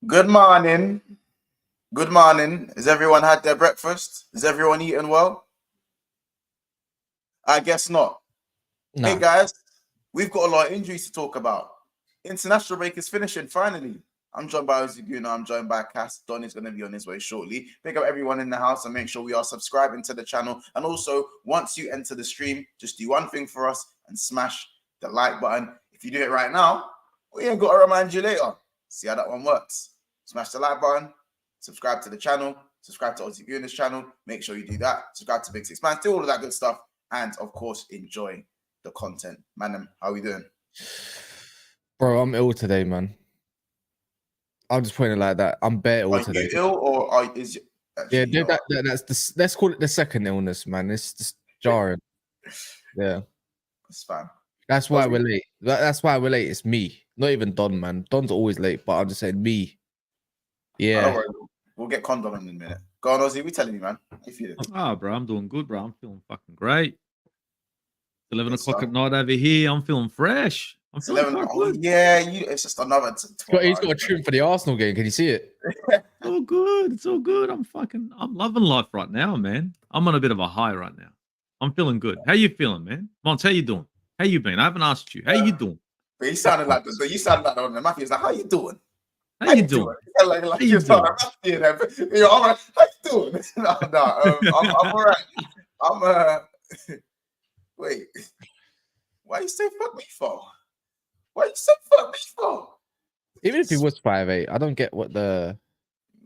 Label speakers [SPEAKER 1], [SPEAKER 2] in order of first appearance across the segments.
[SPEAKER 1] Good morning. Good morning. Has everyone had their breakfast? Is everyone eating well? I guess not.
[SPEAKER 2] Nah.
[SPEAKER 1] Hey guys, we've got a lot of injuries to talk about. International break is finishing finally. I'm joined by Oziguna. I'm joined by Cass. Don is going to be on his way shortly. Pick up everyone in the house and make sure we are subscribing to the channel. And also, once you enter the stream, just do one thing for us and smash the like button. If you do it right now, we ain't got to remind you later. See how that one works. Smash the like button, subscribe to the channel, subscribe to Oziguna's channel. Make sure you do that. Subscribe to Big Six Man, do all of that good stuff. And of course, enjoy the content. Man, how are we doing?
[SPEAKER 2] Bro, I'm ill today, man. I'm just putting it like that. I'm bare ill today.
[SPEAKER 1] Are you ill or is you
[SPEAKER 2] yeah, dude, that's the let's call it the second illness, man. It's just jarring. Yeah.
[SPEAKER 1] It's fine.
[SPEAKER 2] That's why we're late. That's why we're late. It's me. Not even Don, man. Don's always late, but I'm just saying me. Yeah.
[SPEAKER 1] Don't worry. We'll get condom in a minute. Go on, Ozzy. We telling you, man. If you
[SPEAKER 3] bro, I'm doing good, bro. I'm feeling fucking great. 11 o'clock at night over here. I'm feeling fresh. I'm feeling quite good.
[SPEAKER 1] Yeah, it's just another.
[SPEAKER 2] He's got a tune for the Arsenal game. Can you see it?
[SPEAKER 3] It's all good. It's all good. I'm loving life right now, man. I'm on a bit of a high right now. I'm feeling good. How you feeling, man? Mons, how you doing? How you been? I haven't asked you. How you doing?
[SPEAKER 1] But you sounded like the Matthew. He's like, how you doing?
[SPEAKER 3] How you doing?
[SPEAKER 1] Like how you doing? All right. How you doing? No, I'm all right. Wait. Why you say fuck me for? Why you say fuck me for?
[SPEAKER 2] Even if he was 5'8", I don't get what the.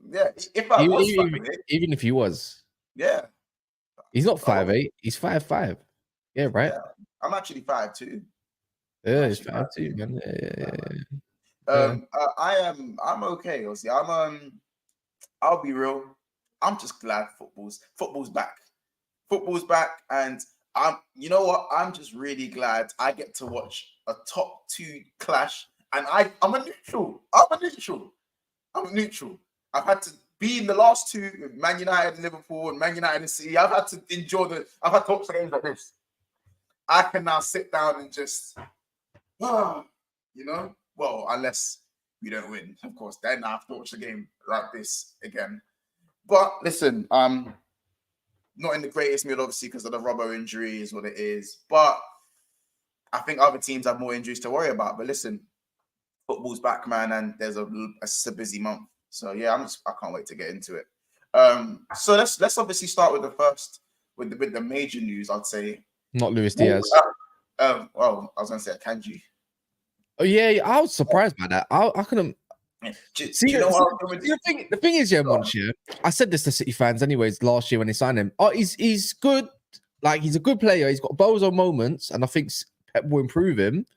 [SPEAKER 1] Yeah, if I was 5'8",
[SPEAKER 2] even if he was.
[SPEAKER 1] Yeah.
[SPEAKER 2] He's not 5'8", he's 5'5". Yeah, right. Yeah.
[SPEAKER 1] I'm actually 5'2".
[SPEAKER 2] Yeah, he's 5'2", man. Yeah.
[SPEAKER 1] I'm okay. Obviously, I'll be real. I'm just glad football's back. Football's back, and you know what? I'm just really glad I get to watch a top two clash. And I'm a neutral. I'm a neutral. I've had to be in the last two with Man United and Liverpool and Man United and City. I've had to I've had to watch the games like this. I can now sit down and just, well, unless we don't win, of course, then I have to watch the game like this again. But listen, not in the greatest mood, obviously, because of the Robbo injury is what it is. But I think other teams have more injuries to worry about. But listen, football's back, man, and there's a busy month. So yeah, I can't wait to get into it. So let's obviously start with the major news. I'd say
[SPEAKER 2] not Luis Diaz.
[SPEAKER 1] Well, I was gonna say Akanji.
[SPEAKER 2] Oh yeah, I was surprised by that. I couldn't. The thing is, Monch, I said this to City fans anyways last year when they signed him. Oh, he's good. Like, he's a good player. He's got bozo moments, and I think Pep will improve him.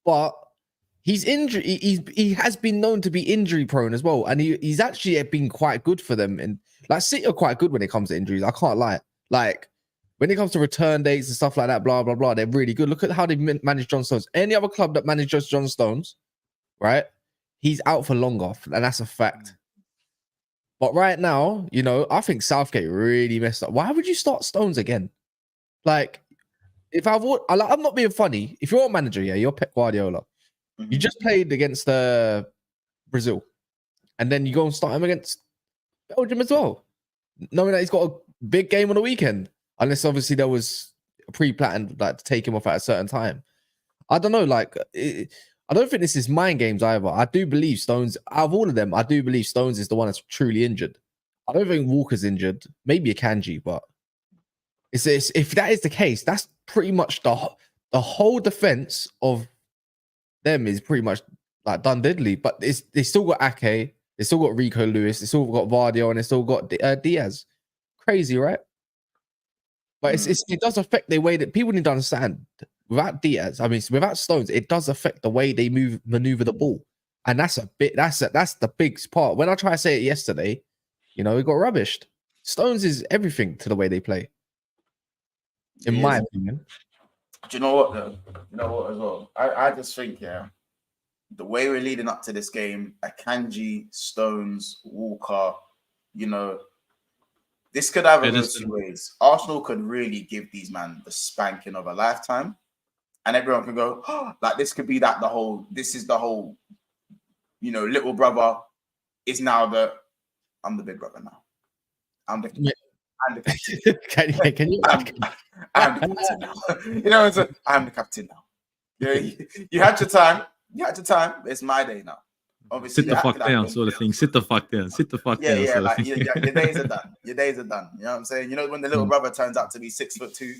[SPEAKER 2] But he's injury. He has been known to be injury prone as well, and he's actually been quite good for them. And like, City are quite good when it comes to injuries. I can't lie. Like, when it comes to return dates and stuff like that, blah blah blah, they're really good. Look at how they manage John Stones. Any other club that manages John Stones, right? He's out for longer, and that's a fact. But right now, I think Southgate really messed up. Why would you start Stones again? Like, I'm not being funny. If you're a manager, you're Pep Guardiola. Mm-hmm. You just played against Brazil, and then you go and start him against Belgium as well, knowing that he's got a big game on the weekend. Unless obviously there was a pre-planned to take him off at a certain time. I don't know. I don't think this is mind games either. I do believe Stones, out of all of them, I do believe Stones is the one that's truly injured. I don't think Walker's injured. Maybe Akanji, but if that is the case, that's pretty much the whole defense of them is pretty much like done diddly. But they still got Ake, they still got Rico Lewis, they still got Vardio, and they still got Diaz. Crazy, right? But it does affect the way that people need to understand. Without Diaz, without Stones, it does affect the way they maneuver the ball, and that's the big part. When I tried to say it yesterday, it got rubbished. Stones is everything to the way they play, in my opinion.
[SPEAKER 1] Do you know what though? You know what as well? I just think the way we're leading up to this game, Akanji, Stones, Walker, this could have a two ways. Arsenal could really give these men the spanking of a lifetime. And everyone can go, oh, like this could be this is the whole, little brother is now I'm the big brother now. I'm the captain.
[SPEAKER 2] Can you?
[SPEAKER 1] I'm the captain now. You know, I'm the captain now. Yeah, you had your time. You had your time. It's my day now. Obviously,
[SPEAKER 3] sit the fuck down, sort of thing. Sit the fuck down. Sit the fuck down.
[SPEAKER 1] Yeah,
[SPEAKER 3] sort
[SPEAKER 1] like
[SPEAKER 3] of thing.
[SPEAKER 1] your days are done. Your days are done. You know what I'm saying? You know when the little brother turns out to be 6'2",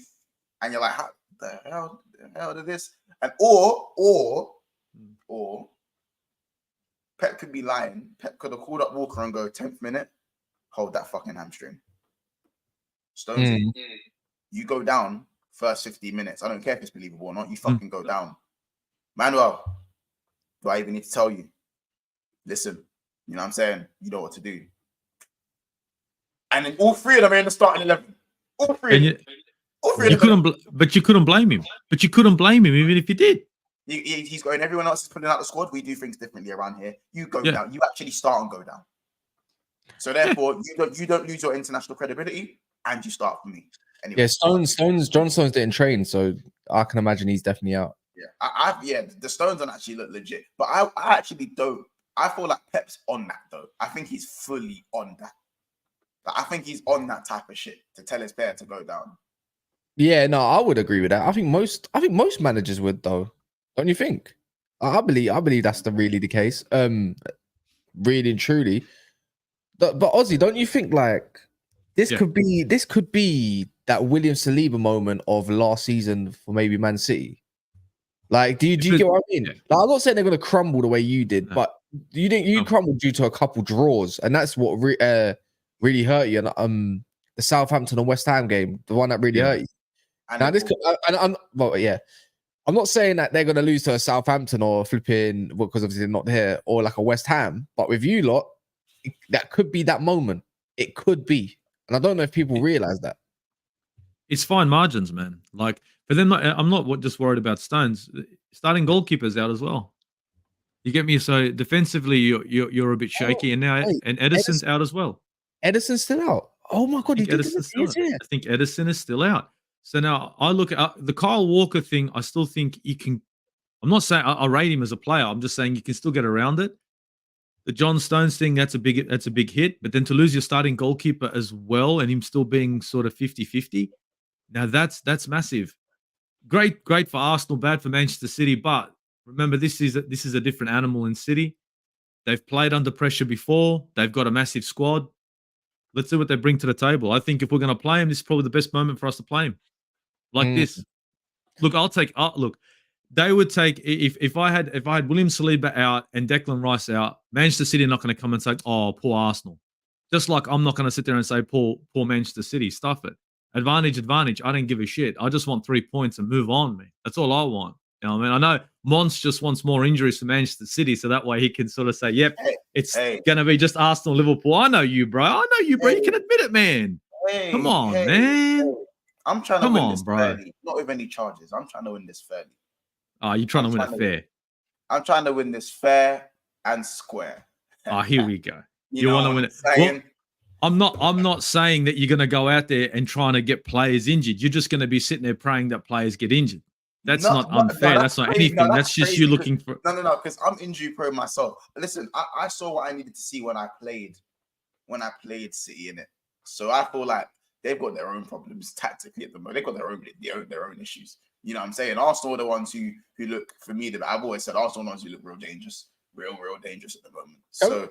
[SPEAKER 1] and you're like, how the hell did this? And or Pep could be lying. Pep could have called up Walker and go 10th minute, hold that fucking hamstring. Stones, you go down first 15 minutes. I don't care if it's believable or not. You fucking go down. Manuel, do I even need to tell you? Listen, you know what I'm saying? You know what to do. And then all three of them are in the starting 11. All three of them.
[SPEAKER 3] But you couldn't blame him. But you couldn't blame him even if you did.
[SPEAKER 1] He's going, everyone else is putting out the squad. We do things differently around here. You go down. You actually start and go down. So therefore, you don't lose your international credibility, and you start for me. Anyway.
[SPEAKER 2] Yeah, John Stones didn't train, so I can imagine he's definitely out.
[SPEAKER 1] Yeah, the Stones don't actually look legit, but I actually don't. I feel like Pep's on that though. I think he's fully on that. Like, I think he's on that type of shit to tell his player to go down.
[SPEAKER 2] Yeah, no, I would agree with that. I think most managers would though. Don't you think? I believe that's really the case. Really and truly. But Ozzy, don't you think like this could be that William Saliba moment of last season for maybe Man City? Like, do you get what I mean?
[SPEAKER 3] Yeah.
[SPEAKER 2] Like, I'm not saying they're gonna crumble the way you did, but you think you crumbled due to a couple draws, and that's what really hurt you. And the Southampton and West Ham game, the one that really hurt you. And now this could, I'm not saying that they're gonna lose to a Southampton or flipping because obviously they're not here, or like a West Ham, but with you lot, that could be that moment. It could be, and I don't know if people realize that.
[SPEAKER 3] It's fine margins, man. Like, but then I'm not just worried about Stones. Starting goalkeepers out as well. You get me? So defensively, you're a bit shaky, and now Edison's out as well.
[SPEAKER 2] Edison's still out. Oh my god,
[SPEAKER 3] I think Edison is still out. So now I look at the Kyle Walker thing. I still think you can. I'm not saying I rate him as a player. I'm just saying you can still get around it. The John Stones thing, that's a big hit. But then to lose your starting goalkeeper as well, and him still being sort of 50-50, now that's massive. Great for Arsenal, bad for Manchester City. But remember, this is a different animal in City. They've played under pressure before. They've got a massive squad. Let's see what they bring to the table. I think if we're going to play him, this is probably the best moment for us to play him. Like this. Look, look. They would take if I had William Saliba out and Declan Rice out, Manchester City are not going to come and say, "Oh, poor Arsenal." Just like I'm not going to sit there and say, "Poor Manchester City." Stuff it. Advantage. I don't give a shit. I just want 3 points and move on, man. That's all I want. You know what I mean? I know Mons just wants more injuries for Manchester City, so that way he can sort of say, "Yep, it's going to be just Arsenal, Liverpool." I know you, bro. You can admit it, man. Come on, man.
[SPEAKER 1] I'm trying to win this fairly, not with any charges. I'm trying to win this fairly.
[SPEAKER 3] Oh, you're trying to win it fair.
[SPEAKER 1] I'm trying to win this fair and square.
[SPEAKER 3] Oh, here we go. You want to win it. Well, I'm not saying that you're going to go out there and trying to get players injured. You're just going to be sitting there praying that players get injured. That's not unfair. That's not anything. That's just you looking for.
[SPEAKER 1] No, because I'm injury prone myself. Listen, I saw what I needed to see when I played City in it. So I feel like they've got their own problems tactically at the moment. They've got their own issues. You know what I'm saying? Arsenal are the ones who look, for me, I've always said Arsenal are the ones who look real dangerous at the moment. So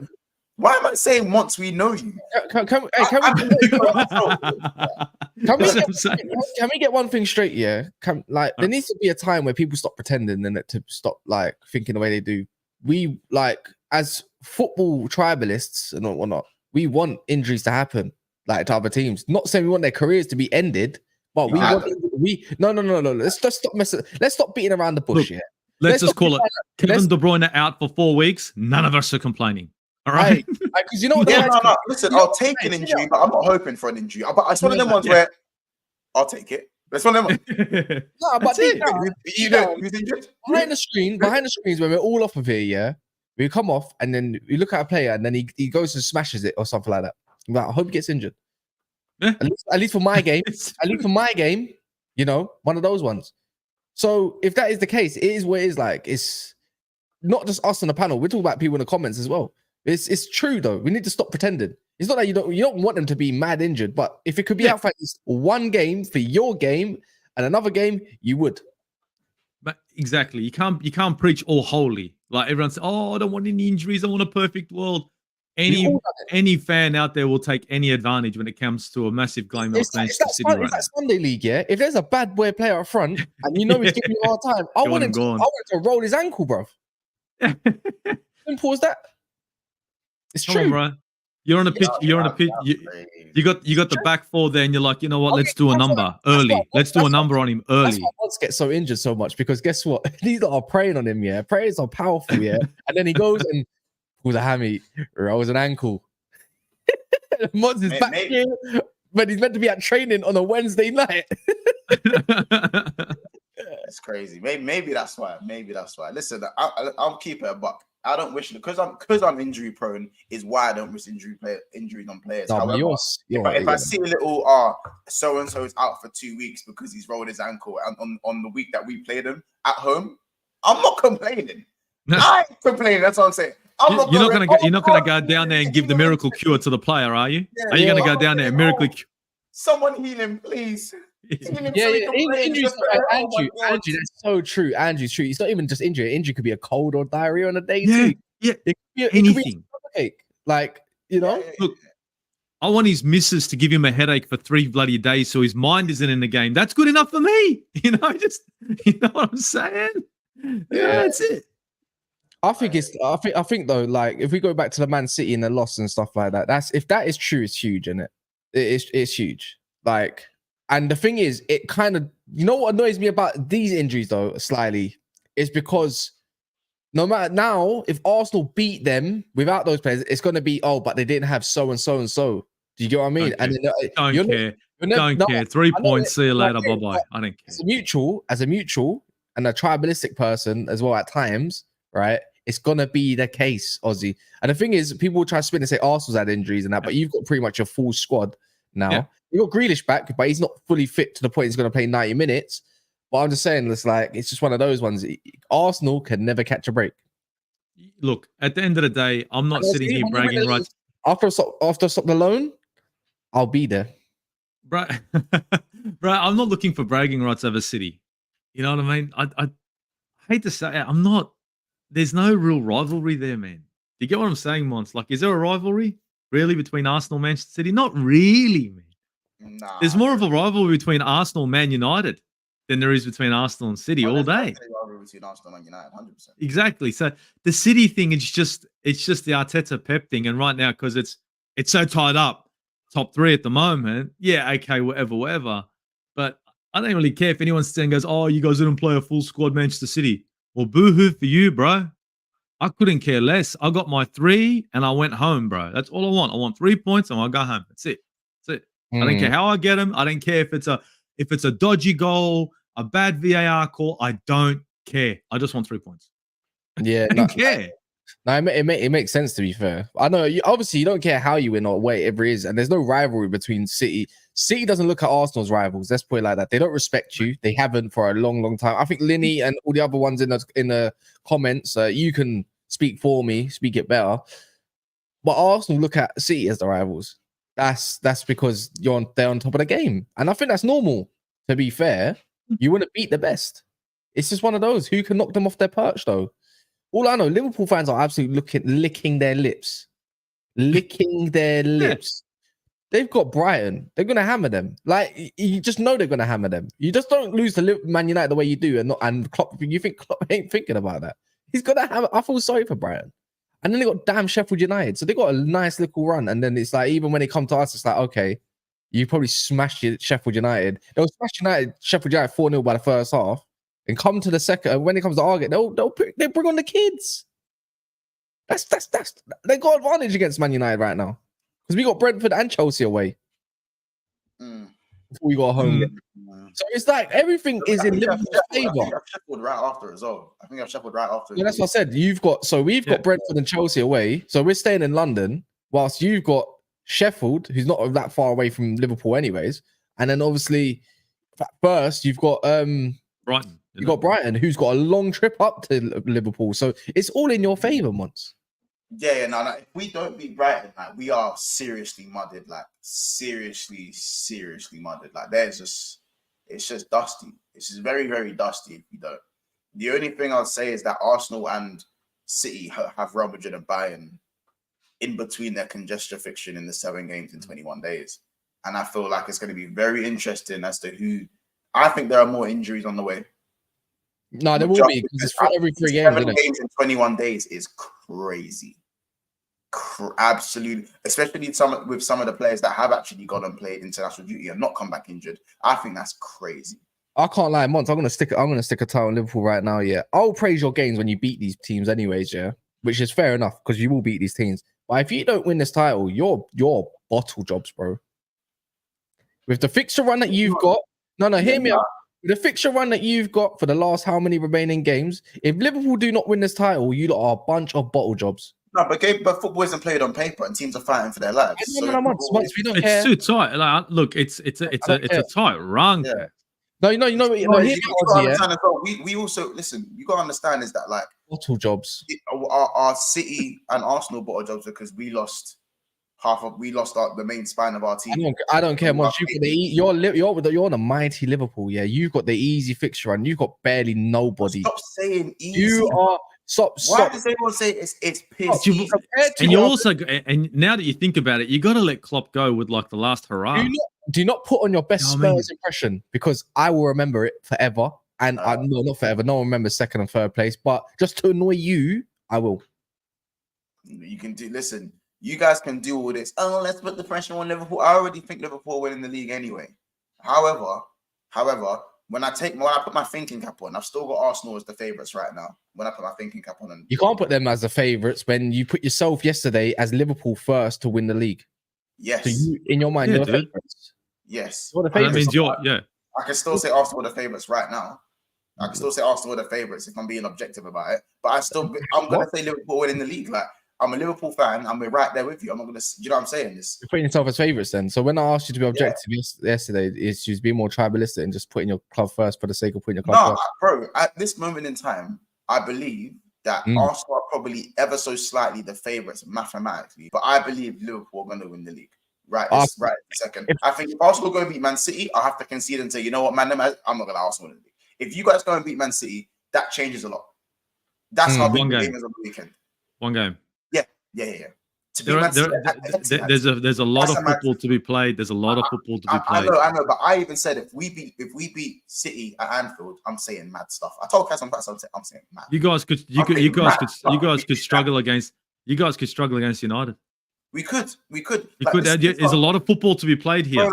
[SPEAKER 1] why am I saying once we know you?
[SPEAKER 2] Can we get one thing straight? Yeah, there needs to be a time where people stop pretending and to stop like thinking the way they do. We as football tribalists and whatnot, we want injuries to happen like to other teams. Not saying we want their careers to be ended, but no. Let's just stop messing. Let's stop beating around the bush here.
[SPEAKER 3] Let's just call it Kevin De Bruyne out for 4 weeks. None of us are complaining. All right,
[SPEAKER 2] because you know what?
[SPEAKER 1] No. Listen, I'll take an injury, but I'm not hoping for an injury. But it's one of them ones where I'll take it. That's one of them.
[SPEAKER 2] No, but
[SPEAKER 1] who's injured?
[SPEAKER 2] Behind the screens, when we're all off of here, yeah, we come off and then we look at a player and then he goes and smashes it or something like that. Like, I hope he gets injured.
[SPEAKER 3] Yeah.
[SPEAKER 2] At least for my game, you know, one of those ones. So if that is the case, it is what it is. Like, it's not just us on the panel. We're talking about people in the comments as well. It's true though. We need to stop pretending. It's not that you don't want them to be mad injured, but if it could be out for at least one game for your game and another game, you would.
[SPEAKER 3] But exactly, you can't preach all holy. Like everyone says, "Oh, I don't want any injuries. I want a perfect world." Any fan out there will take any advantage when it comes to a massive game like Manchester City right now.
[SPEAKER 2] It's that Sunday league, yeah. If there's a bad boy player up front and you know he's giving you a hard time, I want him to roll his ankle, bro. Simple as that. It's true,
[SPEAKER 3] on, bro. You're on a pitch. You're on a pitch. You got the back four there, and you're like, you know what? Let's do a number early. Let's do a number on him early.
[SPEAKER 2] That's why Watts gets so injured so much because guess what? These are preying on him. Yeah, prayers are powerful. Yeah, and then he goes and pulls a hammy, rolls an ankle. Mods is back here, but he's meant to be at training on a Wednesday night.
[SPEAKER 1] It's crazy. Maybe that's why. Listen, I'll keep it a buck. I don't wish because I'm injury prone is why I don't wish injuries on players.
[SPEAKER 2] No,
[SPEAKER 1] however, if I see a little so and so is out for 2 weeks because he's rolled his ankle on the week that we played him at home, I'm not complaining. I ain't complaining. That's what I'm saying.
[SPEAKER 3] You're not gonna go down there and give the miracle cure to the player, are you? Are you gonna go down there and miracle cure?
[SPEAKER 1] Someone heal him, please.
[SPEAKER 2] Injuries, Andrew, that's so true. Andrew's true. It's not even just injury. Injury could be a cold or diarrhea on a day too.
[SPEAKER 3] Yeah,
[SPEAKER 2] anything. Like, you know.
[SPEAKER 3] Look, I want his missus to give him a headache for 3 bloody days so his mind isn't in the game. That's good enough for me. You know what I'm saying? Yeah, that's it.
[SPEAKER 2] I think though, like if we go back to the Man City and the loss and stuff like that, if that is true, it's huge, isn't it? It's huge. Like. And the thing is, it kind of, you know what annoys me about these injuries though, slightly, is because no matter now, if Arsenal beat them without those players, it's going to be, but they didn't have so and so and so. Do you get what I mean?
[SPEAKER 3] Don't care. 3 points. See you later. Bye bye. I don't care.
[SPEAKER 2] As a mutual and a tribalistic person as well at times, right? It's going to be the case, Ozzy. And the thing is, people will try to spin and say Arsenal's had injuries and that, but you've got pretty much a full squad now. Yeah. You got Grealish back, but he's not fully fit to the point he's going to play 90 minutes. But I'm just saying, it's just one of those ones. Arsenal can never catch a break.
[SPEAKER 3] Look, at the end of the day, I'm not sitting here bragging rights.
[SPEAKER 2] After I stop the loan, I'll be there.
[SPEAKER 3] Bro, I'm not looking for bragging rights over City. You know what I mean? I hate to say it, I'm not. There's no real rivalry there, man. Do you get what I'm saying, Mons? Like, is there a rivalry really between Arsenal and Manchester City? Not really, man.
[SPEAKER 1] Nah,
[SPEAKER 3] there's more of a rivalry between Arsenal and Man United than there is between Arsenal and City all day.
[SPEAKER 1] Rivalry between Arsenal and United, 100%.
[SPEAKER 3] Exactly. So the City thing is just the Arteta Pep thing, and right now because it's so tied up, top 3 at the moment. Yeah, okay, whatever. But I don't really care if anyone goes, "Oh, you guys didn't play a full squad, Manchester City." Well, boo-hoo for you, bro. I couldn't care less. I got my 3 and I went home, bro. That's all I want. I want 3 points and I'll go home. That's it. I don't care how I get them. I don't care if it's a dodgy goal, a bad VAR call. I don't care. I just want 3 points.
[SPEAKER 2] Yeah,
[SPEAKER 3] I don't care.
[SPEAKER 2] No, it makes sense to be fair. I know obviously you don't care how you win or whatever it is, and there's no rivalry between City. City doesn't look at Arsenal's rivals. Let's put it like that. They don't respect you. They haven't for a long, long time. I think Linny and all the other ones in the comments, you can speak for me, speak it better. But Arsenal look at City as the rivals. That's because they're on top of the game. And I think that's normal, to be fair. You want to beat the best. It's just one of those. Who can knock them off their perch, though? All I know, Liverpool fans are absolutely licking their lips. Licking their lips. They've got Brighton. They're going to hammer them. Like, you just know they're going to hammer them. You just don't lose to Man United the way you do. And Klopp, you think Klopp ain't thinking about that. He's going to hammer. I feel sorry for Brighton. And then they got damn Sheffield United. So they got a nice little run. And then it's like, even when they come to us, it's like, okay, you probably smashed Sheffield United. They'll smash Sheffield United 4-0 by the first half. And come to the second. And when it comes to Argent, they bring on the kids. That's they got advantage against Man United right now. Because we got Brentford and Chelsea away. Before we got home. So it's like everything is in Liverpool's favour.
[SPEAKER 1] I think I've shuffled right after as well.
[SPEAKER 2] Yeah, that's what I said. We've got Brentford and Chelsea away. So we're staying in London, whilst you've got Sheffield, who's not that far away from Liverpool anyways. And then obviously first you've got
[SPEAKER 3] Brighton.
[SPEAKER 2] You've got Brighton, who's got a long trip up to Liverpool. So it's all in your favour, Mons.
[SPEAKER 1] Yeah, no. If we don't beat Brighton, like we are seriously mudded. Like seriously mudded. Like it's just dusty. It's just very, very dusty if we don't. The only thing I'll say is that Arsenal and City have Real Madrid and Bayern in between their congestion fixture in the 7 games in 21 days. And I feel like it's going to be very interesting as to who. I think there are more injuries on the way.
[SPEAKER 2] No, there will be because it's for every 3 games.
[SPEAKER 1] 7 games in 21 days is crazy. Absolutely, especially with some of the players that have actually gone and played international duty and not come back injured. I think that's crazy.
[SPEAKER 2] I can't lie, Mons. I'm gonna stick a tie on Liverpool right now. Yeah, I'll praise your games when you beat these teams, anyways. Yeah, which is fair enough because you will beat these teams. But if you don't win this title, you're bottle jobs, bro. With the fixture run that you've got, hear me out. With the fixture run that you've got for the last how many remaining games, if Liverpool do not win this title, you lot are a bunch of bottle jobs.
[SPEAKER 1] No, but football isn't played on paper, and teams are fighting for their lives.
[SPEAKER 2] We don't care.
[SPEAKER 3] It's too tight. Like, look, it's a tight run.
[SPEAKER 1] Yeah.
[SPEAKER 2] No, you know,
[SPEAKER 1] we also listen. You gotta understand is that like
[SPEAKER 2] bottle jobs.
[SPEAKER 1] Our City and Arsenal bottle jobs because we lost the main spine of our team.
[SPEAKER 2] I don't care much. You're on a mighty Liverpool. Yeah, you've got the easy fixture and you've got barely nobody.
[SPEAKER 1] Stop saying easy.
[SPEAKER 2] You are. Stop.
[SPEAKER 1] Why does everyone say it's piss?
[SPEAKER 3] And you also, and now that you think about it, you got to let Klopp go with like the last hurrah.
[SPEAKER 2] Do not put on your best Spurs impression because I will remember it forever. And no, not forever. No one remembers second and third place. But just to annoy you, I will.
[SPEAKER 1] You can do. Listen, you guys can do all this. Oh, let's put the pressure on Liverpool. I already think Liverpool winning the league anyway. However, when I put my thinking cap on, I've still got Arsenal as the favourites right now. When I put my thinking cap on,
[SPEAKER 2] you can't put them as the favourites when you put yourself yesterday as Liverpool first to win the league.
[SPEAKER 1] Yes.
[SPEAKER 2] So you, in your mind, you're the favourites.
[SPEAKER 1] Yes.
[SPEAKER 2] You're the favourites.
[SPEAKER 1] I can still say Arsenal are the favourites right now. I can still say Arsenal are the favourites if I'm being objective about it. But I'm going to say Liverpool winning the league. Like, I'm a Liverpool fan. I'm right there with you. I'm not going to, you know what I'm saying?
[SPEAKER 2] You're putting yourself as favourites then. So when I asked you to be objective yesterday, it's just being more tribalistic and just putting your club first for the sake of putting your club first.
[SPEAKER 1] Bro, at this moment in time, I believe that Arsenal are probably ever so slightly the favourites mathematically. But I believe Liverpool are going to win the league. Right second. I think if Arsenal go and beat Man City, I'll have to concede and say, you know what, man, I'm not going to Arsenal win the league. If you guys go and beat Man City, that changes a lot. That's how big the game is on the weekend.
[SPEAKER 3] One game.
[SPEAKER 1] Yeah.
[SPEAKER 3] There's a lot of football to be played. There's a lot of football to be played.
[SPEAKER 1] I know, but I even said if we beat City at Anfield, I'm saying mad stuff. I told Cass I'm saying mad.
[SPEAKER 3] You guys could struggle against United.
[SPEAKER 1] We could.
[SPEAKER 3] There's a lot of football to be played here.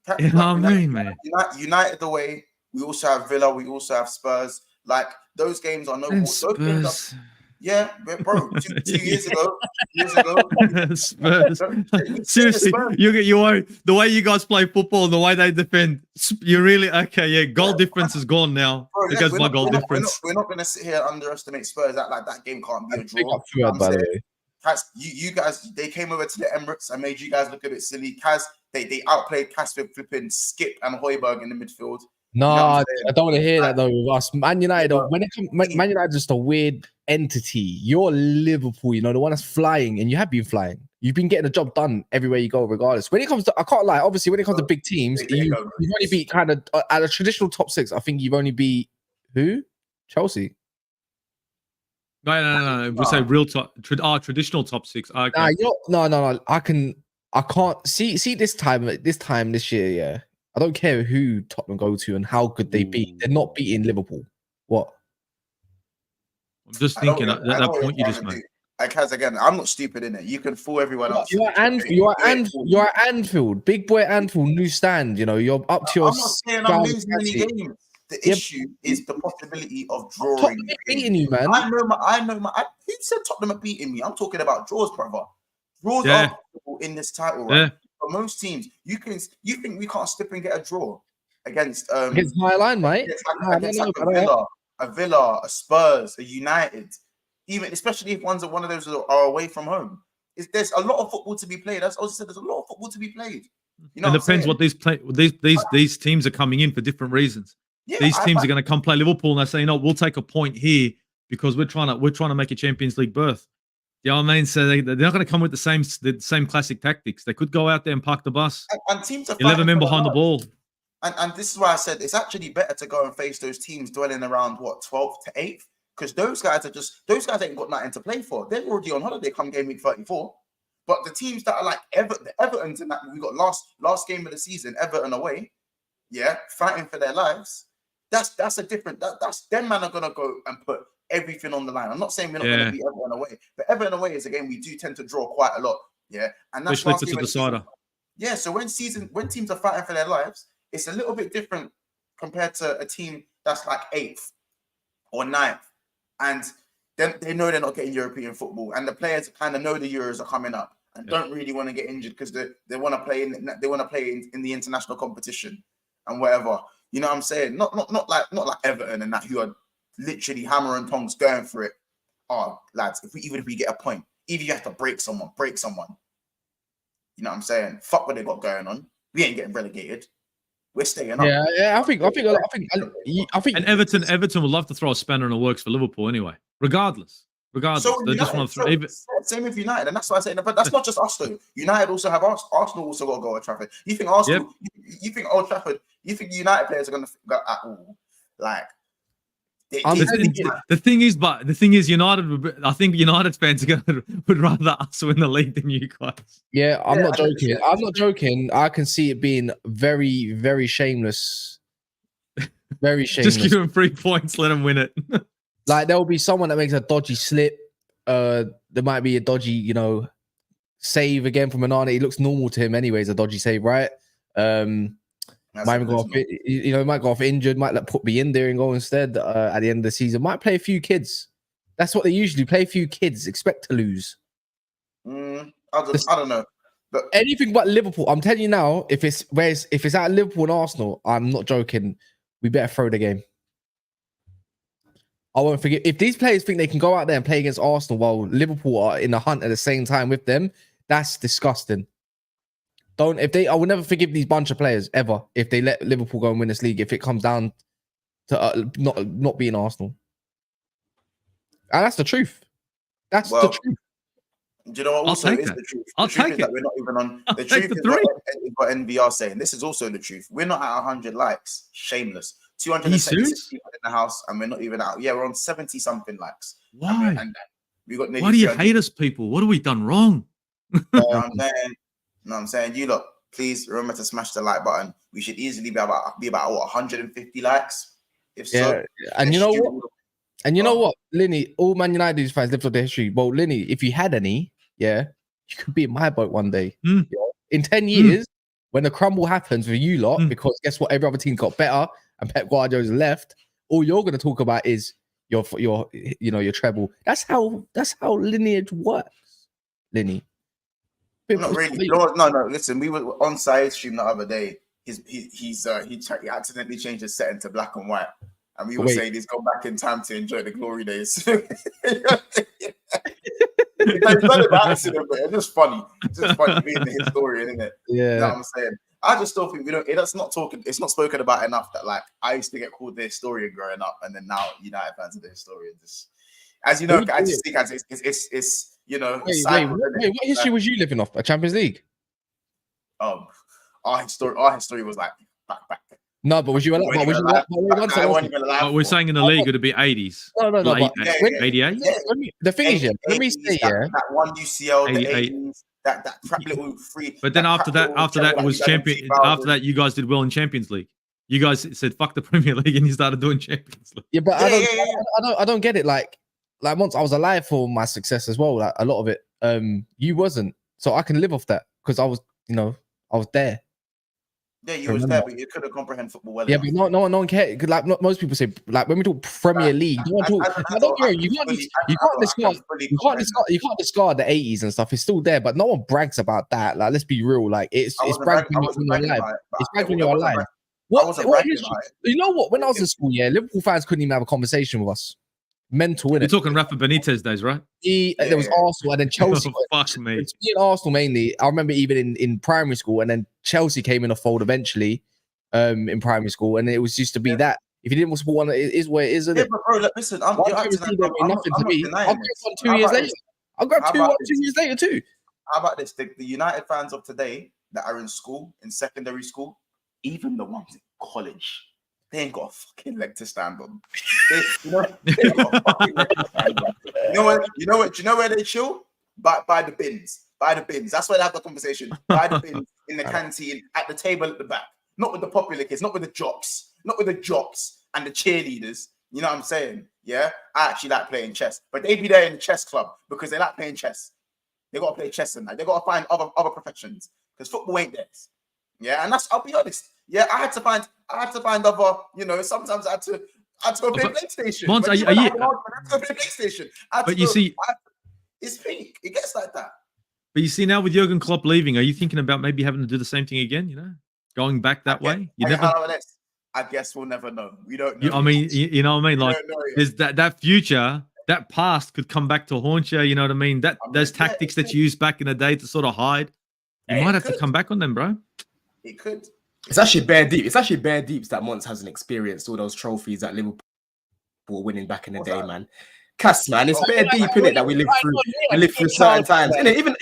[SPEAKER 1] Man. United away. We also have Villa. We also have Spurs. Like those games are Spurs. Yeah, bro. 2 years ago.
[SPEAKER 3] Spurs. Seriously, you are the way you guys play football, the way they defend. You really okay? Yeah, goal difference is gone now because my goal difference.
[SPEAKER 1] We're not going to sit here and underestimate Spurs. That game can't be a draw.
[SPEAKER 2] By the way.
[SPEAKER 1] Kaz, you guys, they came over to the Emirates and made you guys look a bit silly. Kaz, they outplayed Kaz with flipping Skip and Højbjerg in the midfield.
[SPEAKER 2] No, I don't want to hear that though with us. Man United, Man United is just a weird entity. You're Liverpool, the one that's flying, and you have been flying. You've been getting the job done everywhere you go, regardless. When it comes to, I can't lie, obviously, when it comes to big teams, you've only beat kind of at a traditional top 6. I think you've only beat who? Chelsea.
[SPEAKER 3] No. We say real traditional top 6. Okay.
[SPEAKER 2] No. I can't see this this year. Yeah, I don't care who Tottenham go to and how good they beat. They're not beating Liverpool. What?
[SPEAKER 3] I'm just thinking that point you just made.
[SPEAKER 1] Again, I'm not stupid in it. You can fool everyone else.
[SPEAKER 2] You are Anfield, big boy Anfield, new stand. You're up to your.
[SPEAKER 1] I'm not saying I'm losing any games. The issue is the possibility of drawing.
[SPEAKER 2] Tottenham beating you, man.
[SPEAKER 1] I know my. Who said Tottenham are beating me? I'm talking about draws, brother. Draws are possible in this title, right? For most teams, you think we can't slip and get a draw against
[SPEAKER 2] my line, mate.
[SPEAKER 1] A Villa, a Spurs, a United, even especially if one of those are away from home. There's a lot of football to be played. As I said, there's a lot of football to be played.
[SPEAKER 3] It depends what these teams are coming in for different reasons. Yeah, these teams are going to come play Liverpool and they say, we'll take a point here because we're trying to make a Champions League berth. You know what I mean? So they're not going to come with the same classic tactics. They could go out there and park the bus.
[SPEAKER 1] And teams are
[SPEAKER 3] 11 men
[SPEAKER 1] fighting for
[SPEAKER 3] behind the
[SPEAKER 1] their
[SPEAKER 3] ball.
[SPEAKER 1] lives. And this is why I said it's actually better to go and face those teams dwelling around 12th to 8th, because those guys ain't got nothing to play for. They're already on holiday come game week 34. But the teams that are like the Everton's in that we got last game of the season, Everton away, yeah, fighting for their lives. That's a different. That's them man are gonna go and put everything on the line. I'm not saying we're not gonna beat Everton away, but Everton away is a game we do tend to draw quite a lot. Yeah, and that's
[SPEAKER 3] especially if it's a decider.
[SPEAKER 1] Yeah, so when teams are fighting for their lives, it's a little bit different compared to a team that's like 8th or 9th, and then they know they're not getting European football, and the players kind of know the Euros are coming up and don't really want to get injured because they want to play in the international competition and whatever. You know what I'm saying? Not like Everton and that, who are literally hammer and tongs going for it. Oh, lads, even if we get a point, even if you have to break someone. You know what I'm saying? Fuck what they got going on. We ain't getting relegated. We're staying up.
[SPEAKER 2] Yeah. I think.
[SPEAKER 3] And Everton would love to throw a spanner in the works for Liverpool anyway. Regardless,
[SPEAKER 1] So
[SPEAKER 3] they just want to throw.
[SPEAKER 1] Same with United, and that's why I say. But that's not just us though. United also have Arsenal also got to go at Trafford. You think Arsenal? Yep. You think Old Trafford? You think United players are going to go at all? Like.
[SPEAKER 3] The thing is, United. I think United fans would rather us win the league than you guys.
[SPEAKER 2] Yeah, I'm not joking. I can see it being very, very shameless. Very shameless.
[SPEAKER 3] Just give them 3 points, let them win it.
[SPEAKER 2] Like there will be someone that makes a dodgy slip. There might be a dodgy, save again from Onana. It looks normal to him anyway. It's a dodgy save, right? Might even go off, might go off injured, might put me in there and go instead at the end of the season. Might play a few kids. That's what they usually play. A few kids, expect to lose.
[SPEAKER 1] I don't know. But
[SPEAKER 2] anything but Liverpool. I'm telling you now, if it's at Liverpool and Arsenal, I'm not joking. We better throw the game. I won't forget. If these players think they can go out there and play against Arsenal while Liverpool are in the hunt at the same time with them, that's disgusting. I will never forgive these bunch of players ever if they let Liverpool go and win this league. If it comes down to not being Arsenal, and that's the truth. That's the truth.
[SPEAKER 1] Do you know what also is the truth?
[SPEAKER 3] I'll take it.
[SPEAKER 1] We're not even on the truth. Is what NVR saying. This is also the truth. We're not at 100 likes. Shameless. 276 people in the house, and we're not even out. Yeah, we're on 70 something likes.
[SPEAKER 3] Why?
[SPEAKER 1] And we got.
[SPEAKER 3] Why do you hate us, people? What have we done wrong?
[SPEAKER 1] I'm saying, you lot, please remember to smash the like button. We should easily be about 150 likes. If so,
[SPEAKER 2] and you know what? And you know what, Linny, all Man United fans live up their history. Well, Linny, if you had any, you could be in my boat one day. In 10 years, when the crumble happens with you lot, because guess what? Every other team got better and Pep Guardiola's left. All you're going to talk about is your treble. That's how lineage works, Linny.
[SPEAKER 1] Not really. No. Listen, we were on side stream the other day. He accidentally changed his setting to black and white, and we were saying he's gone back in time to enjoy the glory days. He's done it by accident, but it's just funny. It's just funny being the historian, isn't it?
[SPEAKER 2] Yeah.
[SPEAKER 1] You know what I'm saying? I just don't think it's not spoken about enough that like I used to get called the historian growing up, and then now United fans are the historian. Just as you know, I just think it's. Wait,
[SPEAKER 2] what history was you living off? A Champions League?
[SPEAKER 1] Our history was like back.
[SPEAKER 2] No, but was you alive?
[SPEAKER 3] We're saying in the league it'd be 80s.
[SPEAKER 2] No.
[SPEAKER 3] Like 88.
[SPEAKER 2] The thing is, let me say,
[SPEAKER 1] that one UCL, the 80s, that crap little free.
[SPEAKER 3] But then after that was champion. After that, you guys did well in Champions League. You guys said fuck the Premier League and you started doing Champions League.
[SPEAKER 2] Yeah, but I don't get it. Like once I was alive for my success as well, like a lot of it. You wasn't, so I can live off that because I was there.
[SPEAKER 1] Yeah, you was there, but you couldn't comprehend football well.
[SPEAKER 2] Yeah, enough. But no one cares. Like most people say, like when we talk Premier League, you can't discard the 80s and stuff. It's still there, but no one brags about that. Like, let's be real. Like it's bragged when you're alive. It's bragged when you're alive. What you know what? When I was in school, Liverpool fans couldn't even have a conversation with us. Mental, innit?
[SPEAKER 3] You're talking Rafa Benitez days, right?
[SPEAKER 2] There was Arsenal and then Chelsea.
[SPEAKER 3] Fuck me.
[SPEAKER 2] It's me and Arsenal mainly. I remember even in primary school, and then Chelsea came in a fold eventually in primary school, and it was used to be that. If you didn't support one, it is where it is, isn't it?
[SPEAKER 1] But bro, listen, I'm not denying.
[SPEAKER 2] 2 years later. I'll grab
[SPEAKER 1] How
[SPEAKER 2] 2-1
[SPEAKER 1] about
[SPEAKER 2] 2
[SPEAKER 1] this?
[SPEAKER 2] years later too.
[SPEAKER 1] How about this? The United fans of today that are in school, in secondary school, even the ones in college, they ain't got a fucking leg to stand on. They ain't got a fucking leg to stand on. You know what? Do you know where they chill? By the bins. By the bins. That's where they have the conversation. By the bins, in the canteen, at the table at the back. Not with the popular kids, not with the jocks, and the cheerleaders. You know what I'm saying? Yeah. I actually like playing chess, but they be there in the chess club because they like playing chess. They got to play chess and that. They got to find other professions because football ain't theirs. Yeah, and I'll be honest. Yeah, I had to find other. Sometimes I had to go play PlayStation.
[SPEAKER 3] Mons,
[SPEAKER 1] I had to go play PlayStation. It's peak. It gets like that.
[SPEAKER 3] But you see now with Jurgen Klopp leaving, are you thinking about maybe having to do the same thing again? Going back that way.
[SPEAKER 1] I guess we'll never know. We don't know.
[SPEAKER 3] You know what I mean? Like, there's that future. That past could come back to haunt you. You know what I mean? Those tactics that you used back in the day to sort of hide, you might have to come back on them, bro.
[SPEAKER 1] It could.
[SPEAKER 4] It's actually bare deep. It's actually bare deep that Mons hasn't experienced all those trophies that Liverpool were winning back in the day, man. Cass, man, it's bare deep in it that we live through. We live through certain times. And even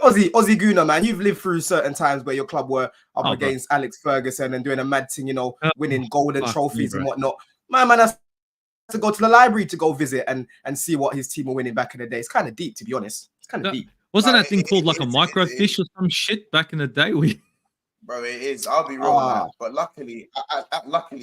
[SPEAKER 4] Aussie Gooner, man, you've lived through certain times where your club were up against Alex Ferguson and doing a mad thing, winning golden trophies and whatnot. My man has to go to the library to go visit and see what his team were winning back in the day. It's kind of deep, to be honest. It's kind of deep.
[SPEAKER 3] Wasn't that thing called like a microfiche or some shit back in the day?
[SPEAKER 1] Bro, it is. I'll be real, man. But luckily,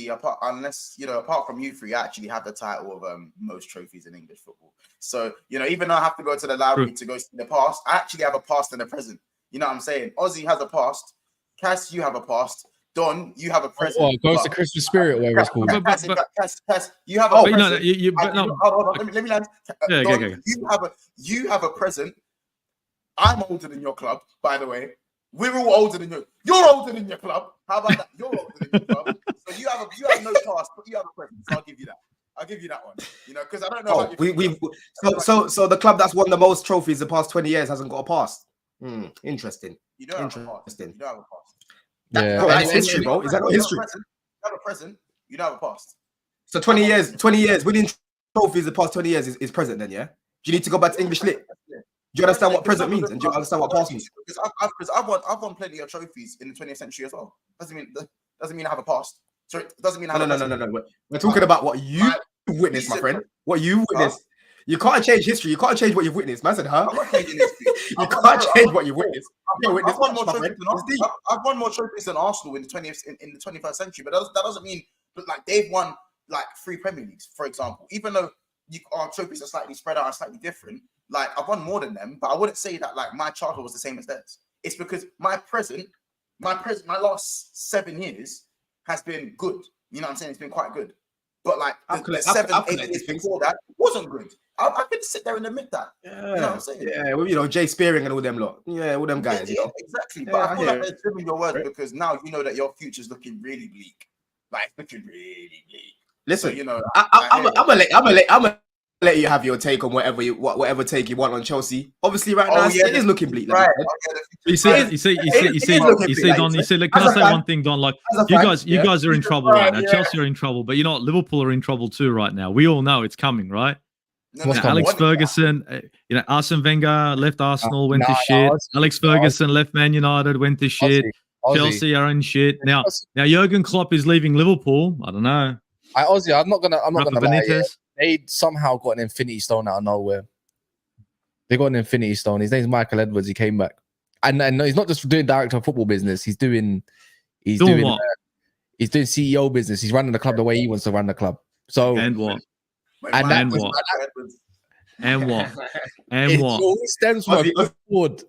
[SPEAKER 1] apart from you three, I actually have the title of most trophies in English football. So, even though I have to go to the library to go see the past, I actually have a past and a present. You know what I'm saying? Ozzy has a past. Cass, you have a past. Don, you have a present.
[SPEAKER 2] Oh, it goes to Christmas spirit, whatever it's called.
[SPEAKER 1] Cass, you have a present.
[SPEAKER 3] Hold
[SPEAKER 1] on, let me land.
[SPEAKER 3] Yeah,
[SPEAKER 1] Don,
[SPEAKER 3] okay.
[SPEAKER 1] You have a present. I'm older than your club, by the way. We're all older than you. You're older than your club. How about that? You're older than your club. So you have no past, but you have a present. So I'll give you that. I'll give you that one. Because I don't know.
[SPEAKER 4] So the club that's won the most trophies the past 20 years hasn't got a past. Interesting.
[SPEAKER 1] You don't have a past. You don't have a past.
[SPEAKER 2] Yeah,
[SPEAKER 4] that's history, bro. Is that not history?
[SPEAKER 1] You have a present. You don't have a past.
[SPEAKER 4] So 20 years winning trophies the past 20 years is present then, yeah? Do you need to go back to English lit? Do you understand what present means? And do you understand what past means?
[SPEAKER 1] Because I've won plenty of trophies in the 20th century as well. Doesn't mean I have a past. Sorry, it doesn't mean I have a
[SPEAKER 4] No. We're talking about what you witnessed, my friend. What you witnessed. You can't change history. You can't change what you've witnessed. Man said, huh?
[SPEAKER 1] I'm not changing history.
[SPEAKER 4] You can't change what you witnessed.
[SPEAKER 1] I've won more trophies than Arsenal in the 21st century, but that doesn't mean like they've won like 3 Premier Leagues, for example. Even though our trophies are slightly spread out and slightly different, like I've won more than them, but I wouldn't say that like my childhood was the same as theirs. It's because my last 7 years has been good. You know what I'm saying? It's been quite good. But like the 7-8 years before that wasn't good. I could sit there and admit that.
[SPEAKER 4] Yeah,
[SPEAKER 1] you know what I'm saying?
[SPEAKER 4] Yeah, well, Jay Spearing and all them lot. Yeah, all them guys.
[SPEAKER 1] Yeah, exactly. But I feel like they're trimming your words because now you know that your future's looking really bleak. Like looking really bleak.
[SPEAKER 4] Listen,
[SPEAKER 1] so,
[SPEAKER 4] I'm gonna let you have your take on whatever take you want on Chelsea. Obviously, right now it is looking bleak.
[SPEAKER 3] Right. You see, Don. You see, like, can I say one thing, Don? Like, you guys are in trouble right now. Chelsea are in trouble, but Liverpool are in trouble too right now. We all know it's coming, right? Alex Ferguson, Arsene Wenger left Arsenal, went to shit. Alex Ferguson left Man United, went to shit. Chelsea are in shit now. Jurgen Klopp is leaving Liverpool. I don't know.
[SPEAKER 2] I'm not gonna lie. Yeah. They somehow got an Infinity Stone out of nowhere. They got an Infinity Stone. His name's Michael Edwards. He came back, and he's not just doing director of football business. He's doing what? He's doing CEO business. He's running the club the way he wants to run the club. So
[SPEAKER 3] and what?
[SPEAKER 2] And
[SPEAKER 3] what?
[SPEAKER 2] It all stems from forward.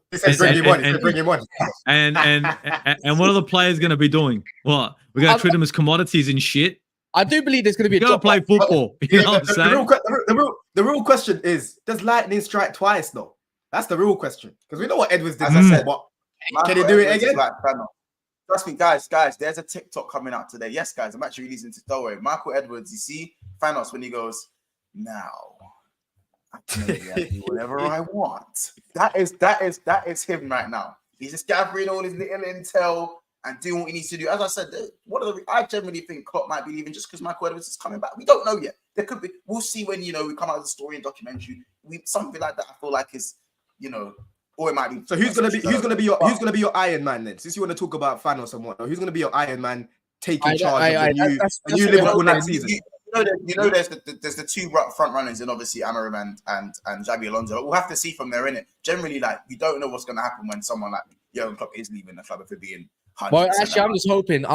[SPEAKER 4] Bring him on.
[SPEAKER 3] And what are the players going to be doing? What? We're going to treat them as commodities and shit.
[SPEAKER 2] I do believe there's going to be.
[SPEAKER 3] You got to play football. You know what I'm saying?
[SPEAKER 4] The real question is: does lightning strike twice? Though that's the real question because we know what Edwards did. As I said, what can he do it again?
[SPEAKER 1] Trust me, guys. There's a TikTok coming out today. Yes, guys, I'm actually releasing it. Don't worry. Michael Edwards. You see Thanos when he goes, now I can do whatever I want. That is him right now. He's just gathering all his little intel, and doing what he needs to do. As I said, I generally think Klopp might be leaving just because Michael Edwards is coming back. We don't know yet. There could be. We'll see when we come out of the story and documentary. Something like that. I feel like is or it might be.
[SPEAKER 4] So who's gonna be your Iron Man then? Since you want to talk about Thanos and whatnot, who's gonna be your Iron Man taking charge of the new Liverpool next season?
[SPEAKER 1] There's the two front runners, and obviously Amarim and Xabi Alonso. We'll have to see from there, innit? Generally, like, we don't know what's going to happen when someone like Jurgen Klopp is leaving the club if it being.
[SPEAKER 2] Well, actually, I'm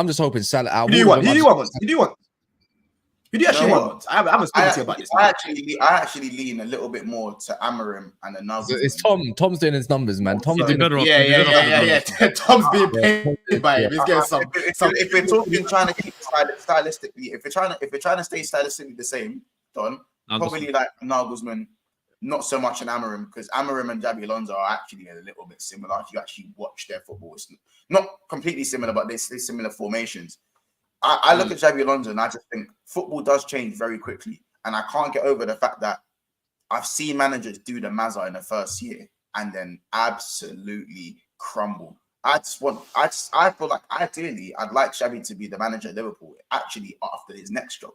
[SPEAKER 2] just hoping Salah.
[SPEAKER 4] Who do you want? Who do you want? Who do you actually want? I haven't spoken to you about this.
[SPEAKER 1] I actually lean a little bit more to Amarim and Nagelsmann.
[SPEAKER 2] It's Tom. Tom's doing his numbers, man. Tom's doing
[SPEAKER 3] better off.
[SPEAKER 4] Yeah. Tom's being paid by him. He's getting some.
[SPEAKER 1] If we're talking trying to keep stylistically, if we're trying to stay stylistically the same, Don, probably like Nagelsmann, not so much an Amarim, because Amarim and Xabi Alonso are actually a little bit similar. If you actually watch their football, it's not completely similar, but they're similar formations. I look at Xabi Alonso and I just think football does change very quickly. And I can't get over the fact that I've seen managers do the Mazza in the first year and then absolutely crumble. I feel like ideally I'd like Xabi to be the manager of Liverpool actually after his next job.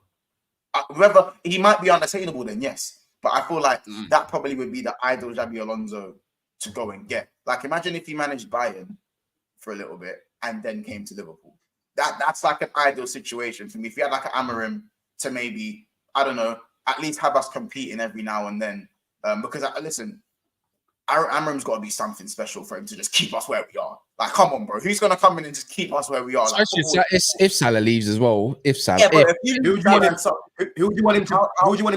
[SPEAKER 1] Whether he might be unattainable then, yes. But I feel like that probably would be the ideal Xabi Alonso to go and get. Like, imagine if he managed Bayern for a little bit and then came to Liverpool. That's like an ideal situation for me. If you had like an Amarim to maybe, I don't know, at least have us competing every now and then. Because listen, Amarim's got to be something special for him to just keep us where we are. Like, come on, bro. Who's going to come in and just keep us where we are?
[SPEAKER 2] Especially if Salah leaves as well. If Salah,
[SPEAKER 4] who would you want him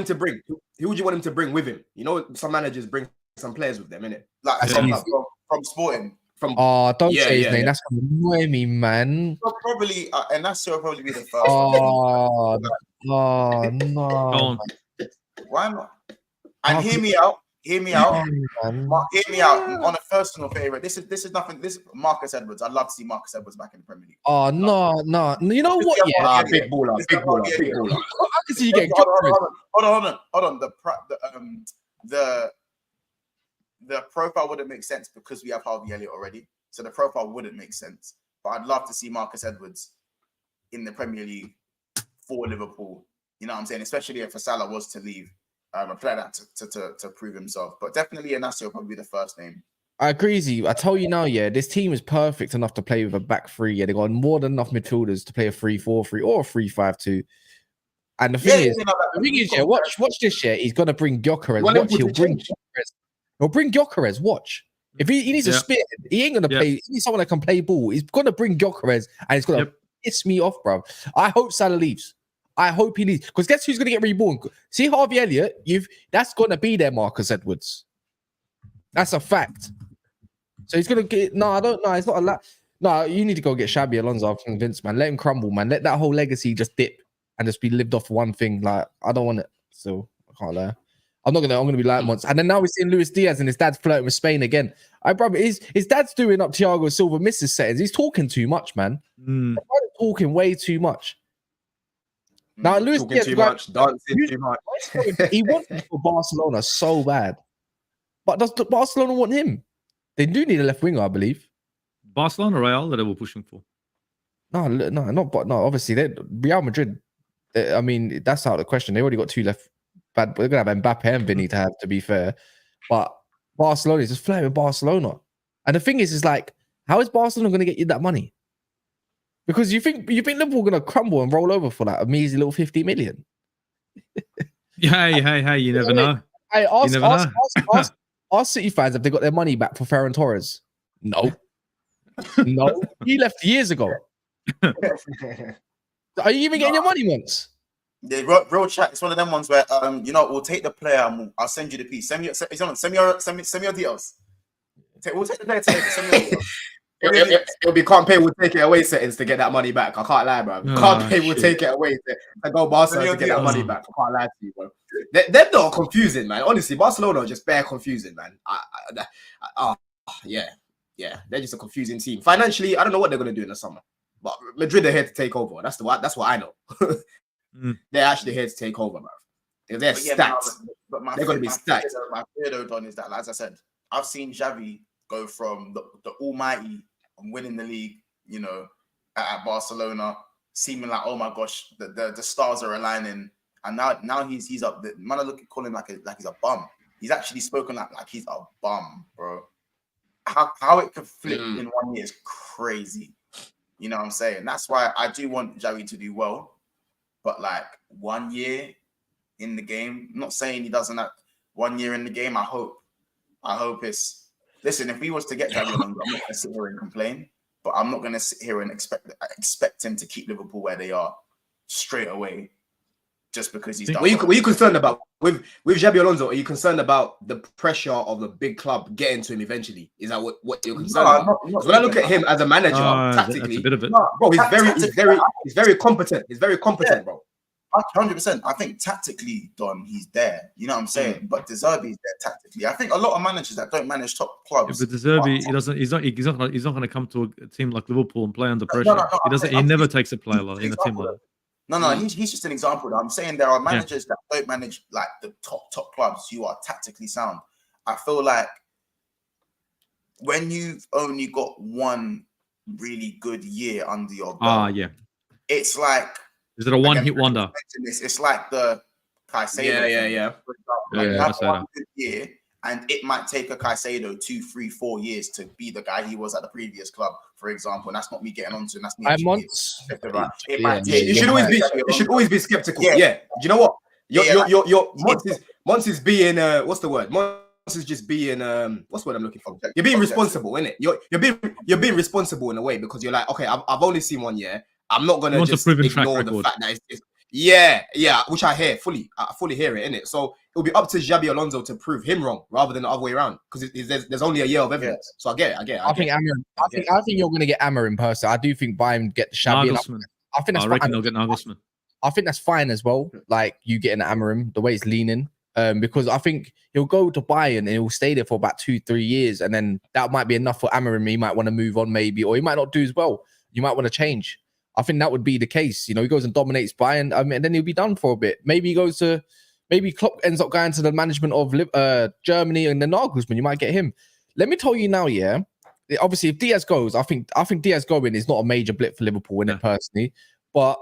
[SPEAKER 4] to bring? Who would you want him to bring with him? You know, some managers bring some players with them, innit?
[SPEAKER 1] Like from Sporting.
[SPEAKER 2] Don't say his name. That's gonna annoy me, man.
[SPEAKER 1] Probably, and that's will probably be the first.
[SPEAKER 2] No.
[SPEAKER 1] Why not? And hear me out. Hear me out. On a personal favorite. This is nothing. This is Marcus Edwards. I'd love to see Marcus Edwards back in the Premier League.
[SPEAKER 2] Oh no. You know what? Yeah,
[SPEAKER 4] big baller.
[SPEAKER 2] I can see you getting.
[SPEAKER 1] Hold on. The profile wouldn't make sense because we have Harvey Elliott already. So the profile wouldn't make sense. But I'd love to see Marcus Edwards in the Premier League for Liverpool. You know what I'm saying? Especially if Salah was to leave. A player that to prove himself. But definitely Inacio will probably be the first name.
[SPEAKER 2] I agree with you. I tell you now, this team is perfect enough to play with a back three. Yeah, they got more than enough midfielders to play a 3-4-3 or a 3-5-2. And the thing is, watch this. Yeah, he's gonna bring Gyökeres. Watch, he'll bring Gyökeres. Watch. If he needs a spin, he ain't gonna play. He needs someone that can play ball. He's gonna bring Gyökeres, and he's gonna piss me off, bro. I hope Salah leaves. I hope he leaves. Because guess who's gonna get reborn? See Harvey Elliott. That's gonna be there, Marcus Edwards. That's a fact. So he's gonna get. No, I don't know. It's not a lot. No, you need to go get Xabi Alonso. I'm convinced, man. Let him crumble, man. Let that whole legacy just dip and just be lived off one thing. Like, I don't want it. So I can't lie. I'm gonna be lying once. And then now we're seeing Luis Diaz and his dad's flirting with Spain again. His dad's doing up Thiago Silva misses settings. He's talking too much, man. Talking way too much. Now Luis Diaz
[SPEAKER 4] dancing too much.
[SPEAKER 2] He wants to for Barcelona so bad. But does Barcelona want him? They do need a left winger, I believe.
[SPEAKER 3] Barcelona or Real that they were pushing for. Obviously, Real Madrid. I mean, that's out of the question. They already got two left. But we're gonna have Mbappe and Vinny to be fair. But Barcelona is just flirting with Barcelona. And the thing is like, how is Barcelona gonna get you that money? Because you think Liverpool gonna crumble and roll over for that a measly little 50 million. Hey, you never know.
[SPEAKER 2] Hey, ask City fans if they got their money back for Ferran Torres. No. He left years ago. Are you even getting your money once?
[SPEAKER 1] Yeah, real chat. It's one of them ones where we'll take the player and I'll send you the piece. Send me your deals. We'll take the player today. Send me your deals.
[SPEAKER 4] It'll be can't pay, we'll take it away settings to get that money back. I can't lie, bro. Can't pay, we'll take it away to go Barcelona to get that money back. I can't lie to you, bro. They're not confusing, man. Honestly, Barcelona are just bare confusing, man. They're just a confusing team. Financially, I don't know what they're gonna do in the summer, but Madrid are here to take over. That's what I know. They're actually here to take over, bro. If they're stacked, they're gonna be stacked.
[SPEAKER 1] My fear, though, Don, is that, as I said, I've seen Xavi go from the almighty and winning the league, at Barcelona, seeming like, oh my gosh, the stars are aligning, and now he's up. The man, I look at call him like he's a bum. He's actually spoken like he's a bum, bro. How it could flip in 1 year is crazy. You know what I'm saying? That's why I do want Javi to do well, but like 1 year in the game, I'm not saying he doesn't have 1 year in the game. I hope it's, listen, if we was to get Javi along, I'm not going to sit here and complain, but I'm not going to sit here and expect him to keep Liverpool where they are straight away just because he's done.
[SPEAKER 4] Were you concerned about with Xabi Alonso? Are you concerned about the pressure of the big club getting to him eventually? Is that what you're concerned about? Because when I look at him as a manager, tactically,
[SPEAKER 3] that's a bit of it.
[SPEAKER 4] Bro, he's very competent. He's very competent, bro.
[SPEAKER 1] 100%. I think tactically, Don, he's there. You know what I'm saying? But De Zerbi's there tactically. I think a lot of managers that don't manage top clubs.
[SPEAKER 3] Yeah, but De Zerbi, he's not going to come to a team like Liverpool and play under pressure. He never takes a player like in a team like that.
[SPEAKER 1] No, he's just an example. I'm saying there are managers that don't manage like the top clubs who are tactically sound. I feel like when you've only got one really good year under your belt, it's like,
[SPEAKER 3] is it a one-hit wonder?
[SPEAKER 1] It's like the Caicedo.
[SPEAKER 4] Yeah.
[SPEAKER 1] You have one good year, and it might take a Caicedo 2, 3, 4 years to be the guy he was at the previous club, for example. And that's not me getting onto. And that's me.
[SPEAKER 4] You should always be skeptical. Yeah. Do you know what? You're Mons is being what's the word? Mons is just being what's the word I'm looking for? You're being responsible, innit? You're being responsible in a way because you're like, okay, I've only seen 1 year. I'm not gonna just ignore the fact that it's which I fully hear it, innit? So it'll be up to Xabi Alonso to prove him wrong rather than the other way around because there's only a year of evidence. So I get it. I think
[SPEAKER 2] you're gonna get Amorim person. I do think Bayern get Xabi. I think that's fine.
[SPEAKER 3] They'll get Nagelsmann.
[SPEAKER 2] I think that's fine as well. Like you getting Amorim, the way it's leaning. Because I think he'll go to Bayern and he'll stay there for about 2-3 years, and then that might be enough for Amorim. He might want to move on, maybe, or he might not do as well. You might want to change. I think that would be the case. You know, he goes and dominates Bayern, and then he'll be done for a bit. Maybe Klopp ends up going to the management of Germany and then Nagelsmann. You might get him. Let me tell you now, obviously, if Diaz goes, I think Diaz going is not a major blip for Liverpool in it personally, but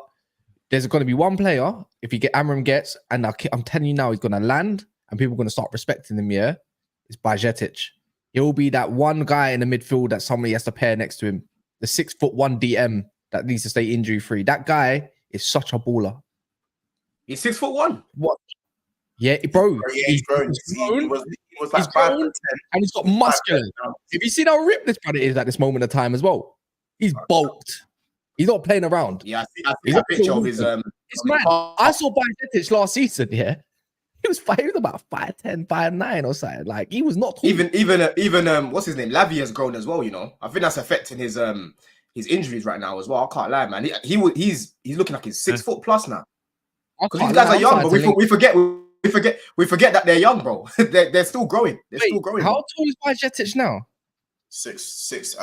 [SPEAKER 2] there's going to be one player, if you get Amorim gets, and I'm telling you now, he's going to land and people are going to start respecting him, it's Bajcetic. He'll be that one guy in the midfield that somebody has to pair next to him. The 6'1" DM that needs to stay injury-free. That guy is such a baller.
[SPEAKER 4] He's 6'1".
[SPEAKER 2] What? Yeah, bro.
[SPEAKER 1] He's grown. He was like 5'10",
[SPEAKER 2] and he's got muscular. Have you seen how ripped this brother is at this moment of time as well? He's bulked. He's not playing around.
[SPEAKER 4] Yeah, I see a picture of his.
[SPEAKER 2] It's mad. I saw Bajcetic last season. Yeah, he was about 5'10", 5'9" or something. Like he was not tall.
[SPEAKER 4] Even what's his name? Lavia has grown as well. You know, I think that's affecting his injuries right now as well. I can't lie, man. He's looking like he's 6 foot plus now. Because these guys are young, but we forget that they're young, bro. they're still growing. Still growing.
[SPEAKER 2] How tall is Bajcetic now?
[SPEAKER 1] 6'6".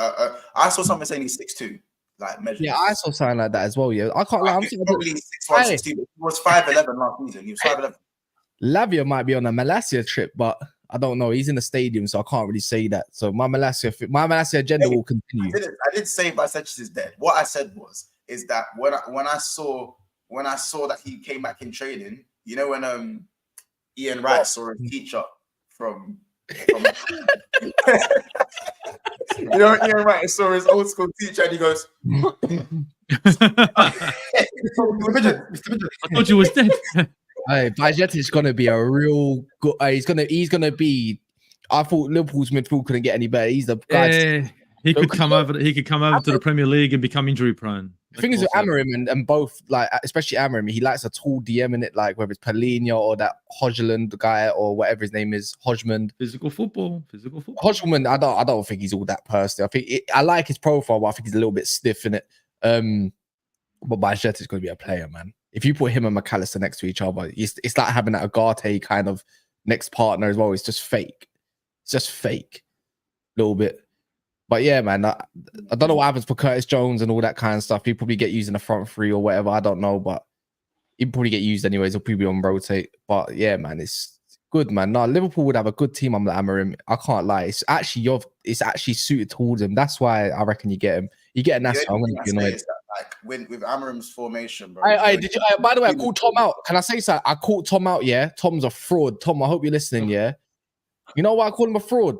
[SPEAKER 1] I saw something saying he's 6'2". Like measures.
[SPEAKER 2] Yeah, I saw something like that as well. Yeah, I can't lie. I'm
[SPEAKER 1] probably 6'1", 6'2". He was 5'11" last season. He was 5'11".
[SPEAKER 2] Lavia might be on a Malasia trip, but I don't know. He's in the stadium, so I can't really say that. So my Malasia agenda will continue.
[SPEAKER 1] I didn't say Bajcetic is dead. What I said is that when I saw that he came back in training, you know, when Ian Wright saw his teacher from you know, Ian Wright saw his old school teacher and he goes,
[SPEAKER 3] I thought you was dead.
[SPEAKER 2] Hey, Bajcetic is gonna be a real good. He's gonna be. I thought Liverpool's midfield couldn't get any better. He's the guy.
[SPEAKER 3] He could come over to the Premier League and become injury prone.
[SPEAKER 2] The thing is with Amorim and both, like especially Amorim, he likes a tall DM in it, like whether it's Palhinha or that Hodgland guy or whatever his name is, Hodgman.
[SPEAKER 3] Physical football.
[SPEAKER 2] Hodgman, I don't think he's all that personally. I like his profile, but I think he's a little bit stiff in it. But Bajcetic is going to be a player, man. If you put him and McAllister next to each other, it's like having that Agate kind of next partner as well. It's just fake. It's just fake, a little bit. But yeah, man, I don't know what happens for Curtis Jones and all that kind of stuff. He'll probably get used in the front three or whatever. I don't know, but he'll probably get used anyways. He'll probably be on rotate. But yeah, man, it's good, man. No, Liverpool would have a good team under Amorim. I can't lie. It's actually suited towards him. That's why I reckon you get him. You get Nasser. I'm going to be annoyed.
[SPEAKER 1] like with Amarim's formation, bro.
[SPEAKER 2] Did you? By the way, I called Tom out. Can I say something? I called Tom out. Yeah, Tom's a fraud. Tom, I hope you're listening. Yeah, you know why I called him a fraud?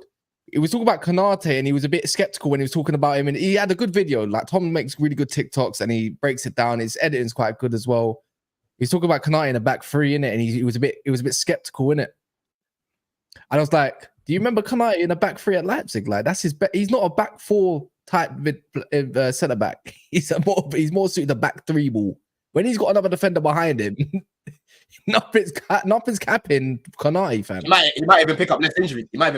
[SPEAKER 2] He was talking about Konate and he was a bit skeptical when he was talking about him. And he had a good video. Like Tom makes really good TikToks and he breaks it down. His editing's quite good as well. He's talking about Konate in the back three in it, and he was a bit skeptical in it. And I was like, do you remember Konate in the back three at Leipzig? Like that's he's not a back four type centre back. He's more suited to back three ball. When he's got another defender behind him, nothing's capping Konate, fam.
[SPEAKER 4] He might even pick up less injuries. Yeah.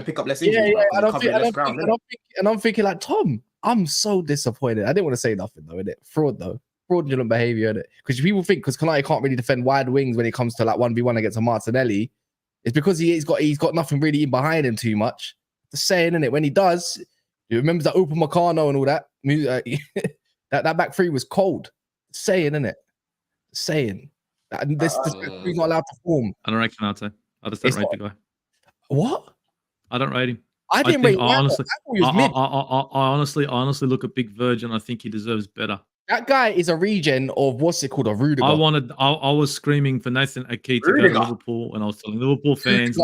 [SPEAKER 2] And I'm thinking like, Tom, I'm so disappointed. I didn't want to say nothing though, innit? Fraud though. Fraudulent behavior, innit? Because people think because Konate can't really defend wide wings when it comes to like 1v1 against a Martinelli, it's because he's got nothing really in behind him too much. Just saying, innit? When he does, he remembers that Open Meccano and all that. That back three was cold. Saying, innit? Saying. This he's not allowed to form.
[SPEAKER 3] I don't rate Konate. I just don't rate the guy.
[SPEAKER 2] What?
[SPEAKER 3] I don't rate him.
[SPEAKER 2] I didn't rate him.
[SPEAKER 3] I honestly look at Big Virgin. I think he deserves better.
[SPEAKER 2] That guy is a regen of what's it called, a Rudiger.
[SPEAKER 3] I was screaming for Nathan Ake to go to Liverpool, and I was telling Liverpool fans,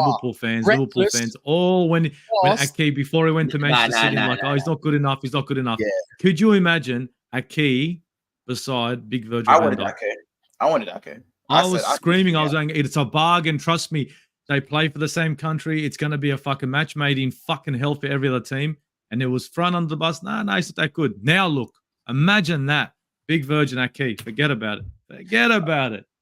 [SPEAKER 3] all when Ake, before he went to Manchester City, he's not good enough. Yeah. Could you imagine Ake beside Big Virgin?
[SPEAKER 1] I wanted Ake.
[SPEAKER 3] I was screaming. I was going, it's a bargain. Trust me. They play for the same country. It's going to be a fucking match made in fucking hell for every other team. And it was front under the bus. No, it's not that good. Now look, imagine that. Big Virgin Ake. Forget about it.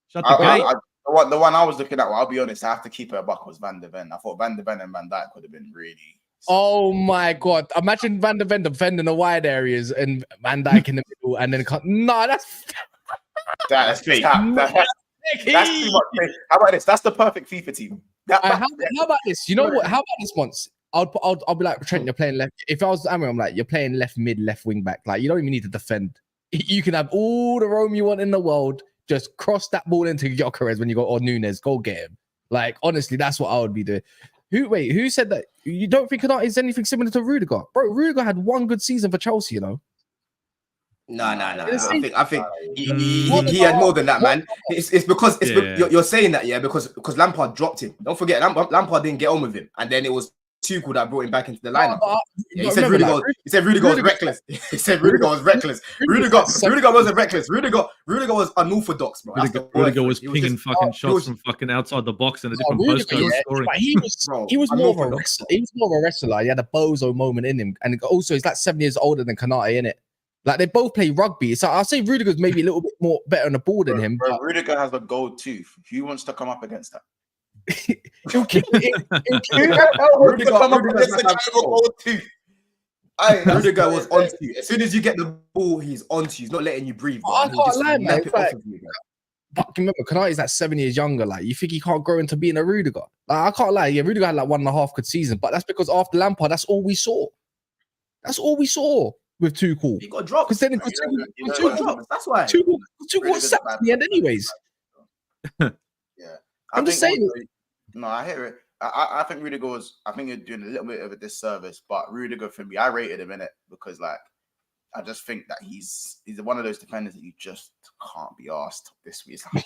[SPEAKER 3] Shut the gate.
[SPEAKER 1] The one I was looking at, I'll be honest, I have to keep it a buck, was Van de Ven. I thought Van de Ven and Van Dijk would have been really...
[SPEAKER 2] Oh my God. Imagine Van de Ven defending the wide areas and Van Dijk in the middle and then... No, that's...
[SPEAKER 1] That's fake. That's too much. How about this? That's the perfect FIFA team.
[SPEAKER 2] How about this? You know what? How about this once? I'll be like, Trent, you're playing left. If I was Amir, I'm like, you're playing left mid, left wing back. Like, you don't even need to defend. You can have all the roam you want in the world. Just cross that ball into Gyökeres when you go, or Nunes, go get him. Like, honestly, that's what I would be doing. Who said that? You don't think Konate is anything similar to Rudiger? Bro, Rudiger had one good season for Chelsea, you know?
[SPEAKER 4] No. I think he had more than that, man. It's because you're saying that, yeah, because Lampard dropped him. Don't forget, Lampard didn't get on with him, and then it was Tuchel that brought him back into the lineup. He said Rudiger was reckless. He said Rudiger was reckless. Rudiger wasn't reckless. Rudiger was unorthodox, bro.
[SPEAKER 3] Rudiger was pinging fucking shots from fucking outside the box in a different postcode scoring.
[SPEAKER 2] He was more of a wrestler. He was more of a wrestler. He had a bozo moment in him, and also he's like 7 years older than Konate, innit? Like they both play rugby. So I'll say Rudiger's maybe a little bit more better on the ball than him.
[SPEAKER 1] Bro, Rudiger has a gold tooth. Who wants to come up against that?
[SPEAKER 2] He'll kill it.
[SPEAKER 1] Rudiger come up against the gold tooth.
[SPEAKER 4] Rudiger was onto you. As soon as you get the ball, he's onto you. He's not letting you breathe.
[SPEAKER 2] I can't lie, man. But remember, Konate is like 7 years younger. Like, you think he can't grow into being a Rudiger? Like, I can't lie. Yeah, Rudiger had like 1.5 good seasons, but that's because after Lampard, that's all we saw. With Tuchel.
[SPEAKER 4] He got dropped.
[SPEAKER 2] Because then
[SPEAKER 4] that's why.
[SPEAKER 2] Tuchel was sacked in the end anyways.
[SPEAKER 1] Yeah.
[SPEAKER 2] I'm just saying.
[SPEAKER 1] No, I hear it. I think Rudiger was... I think you're doing a little bit of a disservice, but Rudiger, for me, I rated him in it because, like, I just think that he's one of those defenders that you just can't be asked this week. I was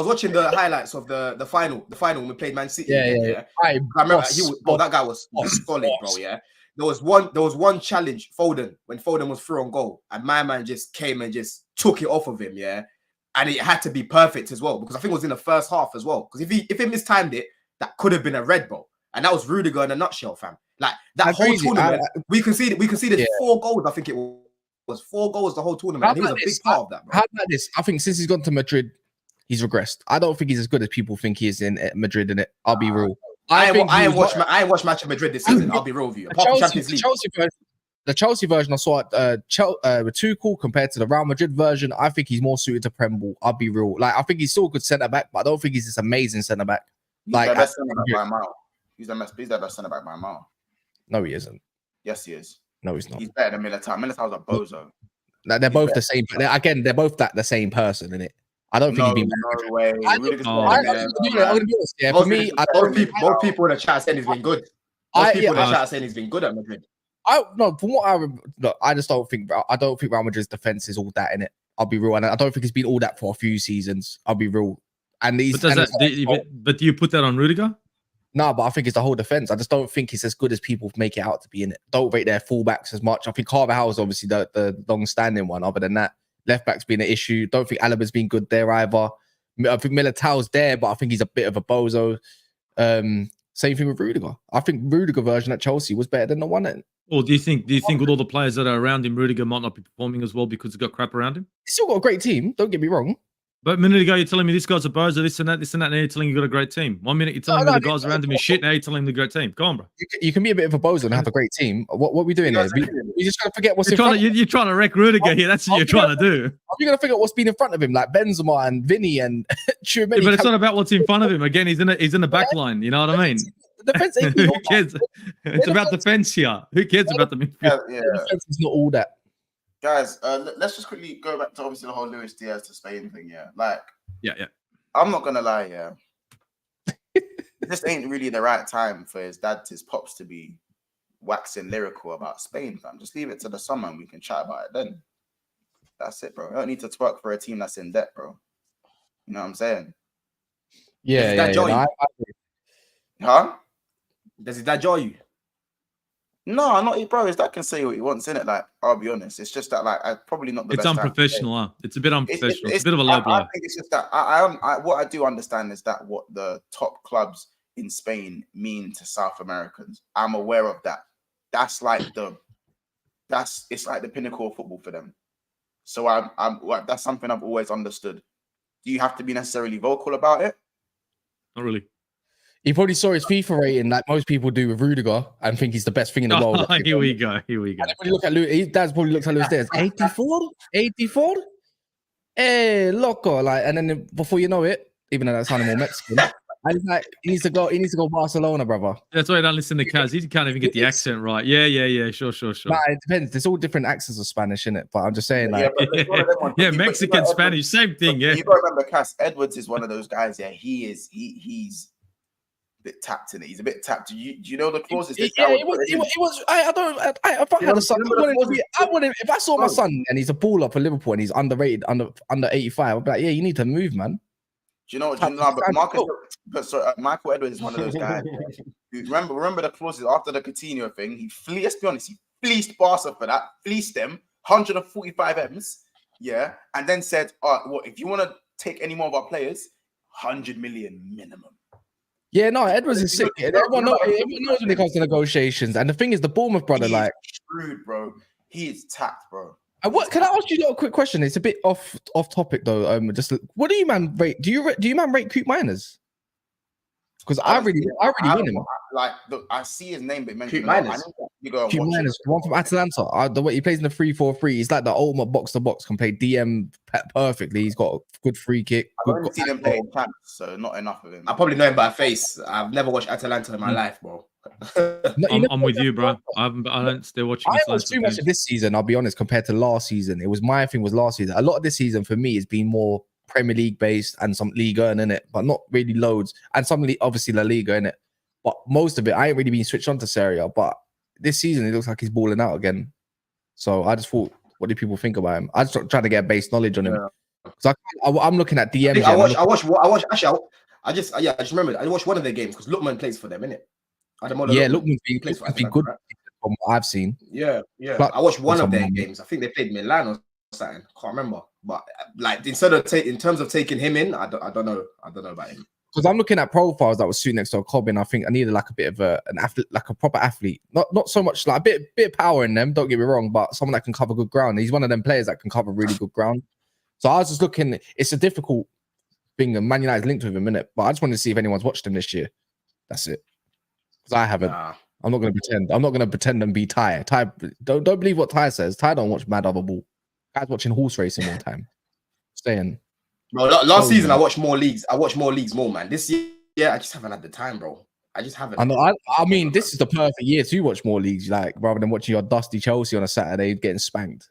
[SPEAKER 1] watching the highlights of the final when we played Man City.
[SPEAKER 2] Yeah.
[SPEAKER 4] I remember that guy was solid, bro. Yeah, there was one challenge when Foden was through on goal, and my man just came and just took it off of him. Yeah, and it had to be perfect as well because I think it was in the first half as well. Because if he mistimed it, that could have been a red, bro. And that was Rudiger in a nutshell, fam. Like that whole tournament, we conceded 4 goals. I think it was 4 goals the whole tournament. And he was a big part of that, bro.
[SPEAKER 2] How about this? I think since he's gone to Madrid, he's regressed. I don't think he's as good as people think he is in Madrid. In it, I'll be real.
[SPEAKER 4] I ain't watched match of Madrid this season. I'll be real with you. Apart from Champions League.
[SPEAKER 2] The Chelsea version I saw with Tuchel compared to the Real Madrid version, I think he's more suited to Prem ball. I'll be real. Like I think he's still a good centre back, but I don't think he's this amazing centre back.
[SPEAKER 1] Like the best centre back by a mile. He's the best centre back by a mile.
[SPEAKER 2] No, he isn't.
[SPEAKER 1] Yes, he is.
[SPEAKER 2] No, he's not.
[SPEAKER 1] He's better than Militao. Militao's a bozo.
[SPEAKER 2] Like, they're both the same. They're both the same person, innit? I don't think he'd be.
[SPEAKER 1] No way.
[SPEAKER 2] I'm gonna be honest. Yeah, for me,
[SPEAKER 4] both people in the chat saying he's been good. Most people in the chat saying he's been good at Madrid.
[SPEAKER 2] From what I just don't think Real Madrid's defense is all that in it. I'll be real, and I don't think it's been all that for a few seasons. I'll be real. And these,
[SPEAKER 3] but do you put that on Rudiger?
[SPEAKER 2] No, but I think it's the whole defense. I just don't think it's as good as people make it out to be in it. Don't rate their fullbacks as much. I think Carvajal is obviously the long-standing one. Other than that, left back's been an issue. Don't think Alaba's been good there either. I think Militao's there, but I think he's a bit of a bozo. Same thing with Rudiger. I think Rudiger version at Chelsea was better than the one at.
[SPEAKER 3] Or do you think with all the players that are around him, Rudiger might not be performing as well because he's got crap around him?
[SPEAKER 2] He's still got a great team. Don't get me wrong.
[SPEAKER 3] But a minute ago, you're telling me this guy's a bozo, this and that. Now you're telling me you've got a great team. 1 minute, you're telling me the guys around him is shit. Now you're telling me the great team. Go on, bro.
[SPEAKER 2] You can be a bit of a bozo and have a great team. What are we doing here? We just got to forget what's in front of him.
[SPEAKER 3] You're trying to wreck Rudiger here. That's what you're trying to do.
[SPEAKER 2] Are you going to figure out what's been in front of him, like Benzema and Vinny and Tchouameni?
[SPEAKER 3] But it's not about what's in front of him. Again, he's in the back line. You know what I mean?
[SPEAKER 2] The defense ain't
[SPEAKER 3] Who cares? It's about defense here. Who cares about the midfield?
[SPEAKER 1] Yeah.
[SPEAKER 2] The defense is not all that.
[SPEAKER 1] Guys, let's just quickly go back to obviously the whole Luis Diaz to Spain thing. Yeah, like,
[SPEAKER 3] yeah.
[SPEAKER 1] I'm not gonna lie. Yeah, this ain't really the right time for his pops to be waxing lyrical about Spain, fam. Just leave it to the summer and we can chat about it then. That's it, bro. I don't need to twerk for a team that's in debt, bro. You know what I'm saying?
[SPEAKER 2] Yeah.
[SPEAKER 1] Huh?
[SPEAKER 4] Does his dad join you?
[SPEAKER 1] No, not bro. His dad can say what he wants in it. Like, I'll be honest. It's just that, like, I probably not the
[SPEAKER 3] It's
[SPEAKER 1] best
[SPEAKER 3] unprofessional, huh? It's a bit unprofessional. It's a bit of a low blow.
[SPEAKER 1] I think it's just that I what I do understand is that what the top clubs in Spain mean to South Americans. I'm aware of that. It's like the pinnacle of football for them. So that's something I've always understood. Do you have to be necessarily vocal about it?
[SPEAKER 3] Not really.
[SPEAKER 2] He probably saw his FIFA rating like most people do with Rudiger and think he's the best thing in the world.
[SPEAKER 3] Here we go.
[SPEAKER 2] And when you look at his dad's probably looked at Luis Diaz. 84? Hey, loco. Like, and then before you know it, even though that sounded more Mexican, and he's like, he needs to go Barcelona, brother.
[SPEAKER 3] That's why I don't listen to Kaz. He can't even get the accent right. Yeah. Sure.
[SPEAKER 2] Nah, it depends. There's all different accents of Spanish, innit? But I'm just saying, like,
[SPEAKER 3] yeah, Mexican, Spanish, same thing. Yeah,
[SPEAKER 1] you got to remember, Cass Edwards is one of those guys. Yeah, he's a bit tapped in it. He's a bit tapped. Do you know the clauses?
[SPEAKER 2] Yeah, it was. If I saw my son and he's a baller for Liverpool and he's underrated, under 85, I'd be like, yeah, you need to move, man.
[SPEAKER 1] Do you know? But Michael Edwards is one of those guys. Who, remember the clauses after the Coutinho thing. Let's be honest, he fleeced Barca for that. Fleeced them 145 M's. Yeah, and then said, if you want to take any more of our players, 100 million minimum.
[SPEAKER 2] Yeah, no, Edwards is sick. Everyone knows when it comes to negotiations. And the thing is, the Bournemouth brother, like,
[SPEAKER 1] screwed, bro. He is tapped, bro.
[SPEAKER 2] And what can I ask you a quick question? It's a bit off topic though. Just what do you man rate? Do you man rate Coop Miners? Because I really win him.
[SPEAKER 1] Like, look, I see his name, but
[SPEAKER 4] Coop Miners.
[SPEAKER 2] Coop Miners, the one from Atalanta. The way he plays in the 3-4-3, he's like the ultimate box to box. Can play DM perfectly. He's got a good free kick.
[SPEAKER 1] I've only seen him play in camp, so not enough of him.
[SPEAKER 4] I probably know him by face. I've never watched Atalanta in my life, bro.
[SPEAKER 3] I'm with you, bro. I don't still watching.
[SPEAKER 2] I haven't watched too much of this season. I'll be honest. Compared to last season, my thing was last season. A lot of this season for me has been more Premier League based and some Liga in it, but not really loads. And some obviously La Liga in it, but most of it I ain't really been switched on to Serie A. But this season it looks like he's balling out again. So I just thought, what do people think about him? I just trying to get base knowledge on him. So I'm looking at DMs.
[SPEAKER 4] I just remembered. I watched one of their games because Lookman plays for them, innit?
[SPEAKER 2] Lookman's been good from what I've seen.
[SPEAKER 4] Yeah. I watched one of their games. I think they played Milan or something. Can't remember. But like in terms of taking him in, I don't know about him.
[SPEAKER 2] Because I'm looking at profiles that was suited next to a Cobbin. I think I needed like a bit of an athlete, like a proper athlete. Not so much like a bit of power in them. Don't get me wrong, but someone that can cover good ground. He's one of them players that can cover really good ground. So I was just looking. It's a difficult thing. And Man United's linked with him, innit? But I just wanted to see if anyone's watched him this year. That's it. Because I haven't.
[SPEAKER 4] Nah.
[SPEAKER 2] I'm not going to pretend. I'm not going to pretend and be Ty. Ty, don't believe what Ty says. Ty don't watch Mad Other Ball. Guy's watching horse racing all the time. Staying.
[SPEAKER 4] Bro, last season I watched more leagues. I watched more leagues more, man. This year, I just haven't had the time, bro. I just haven't.
[SPEAKER 2] I know. I mean, this is the perfect year to watch more leagues, like rather than watching your dusty Chelsea on a Saturday getting spanked.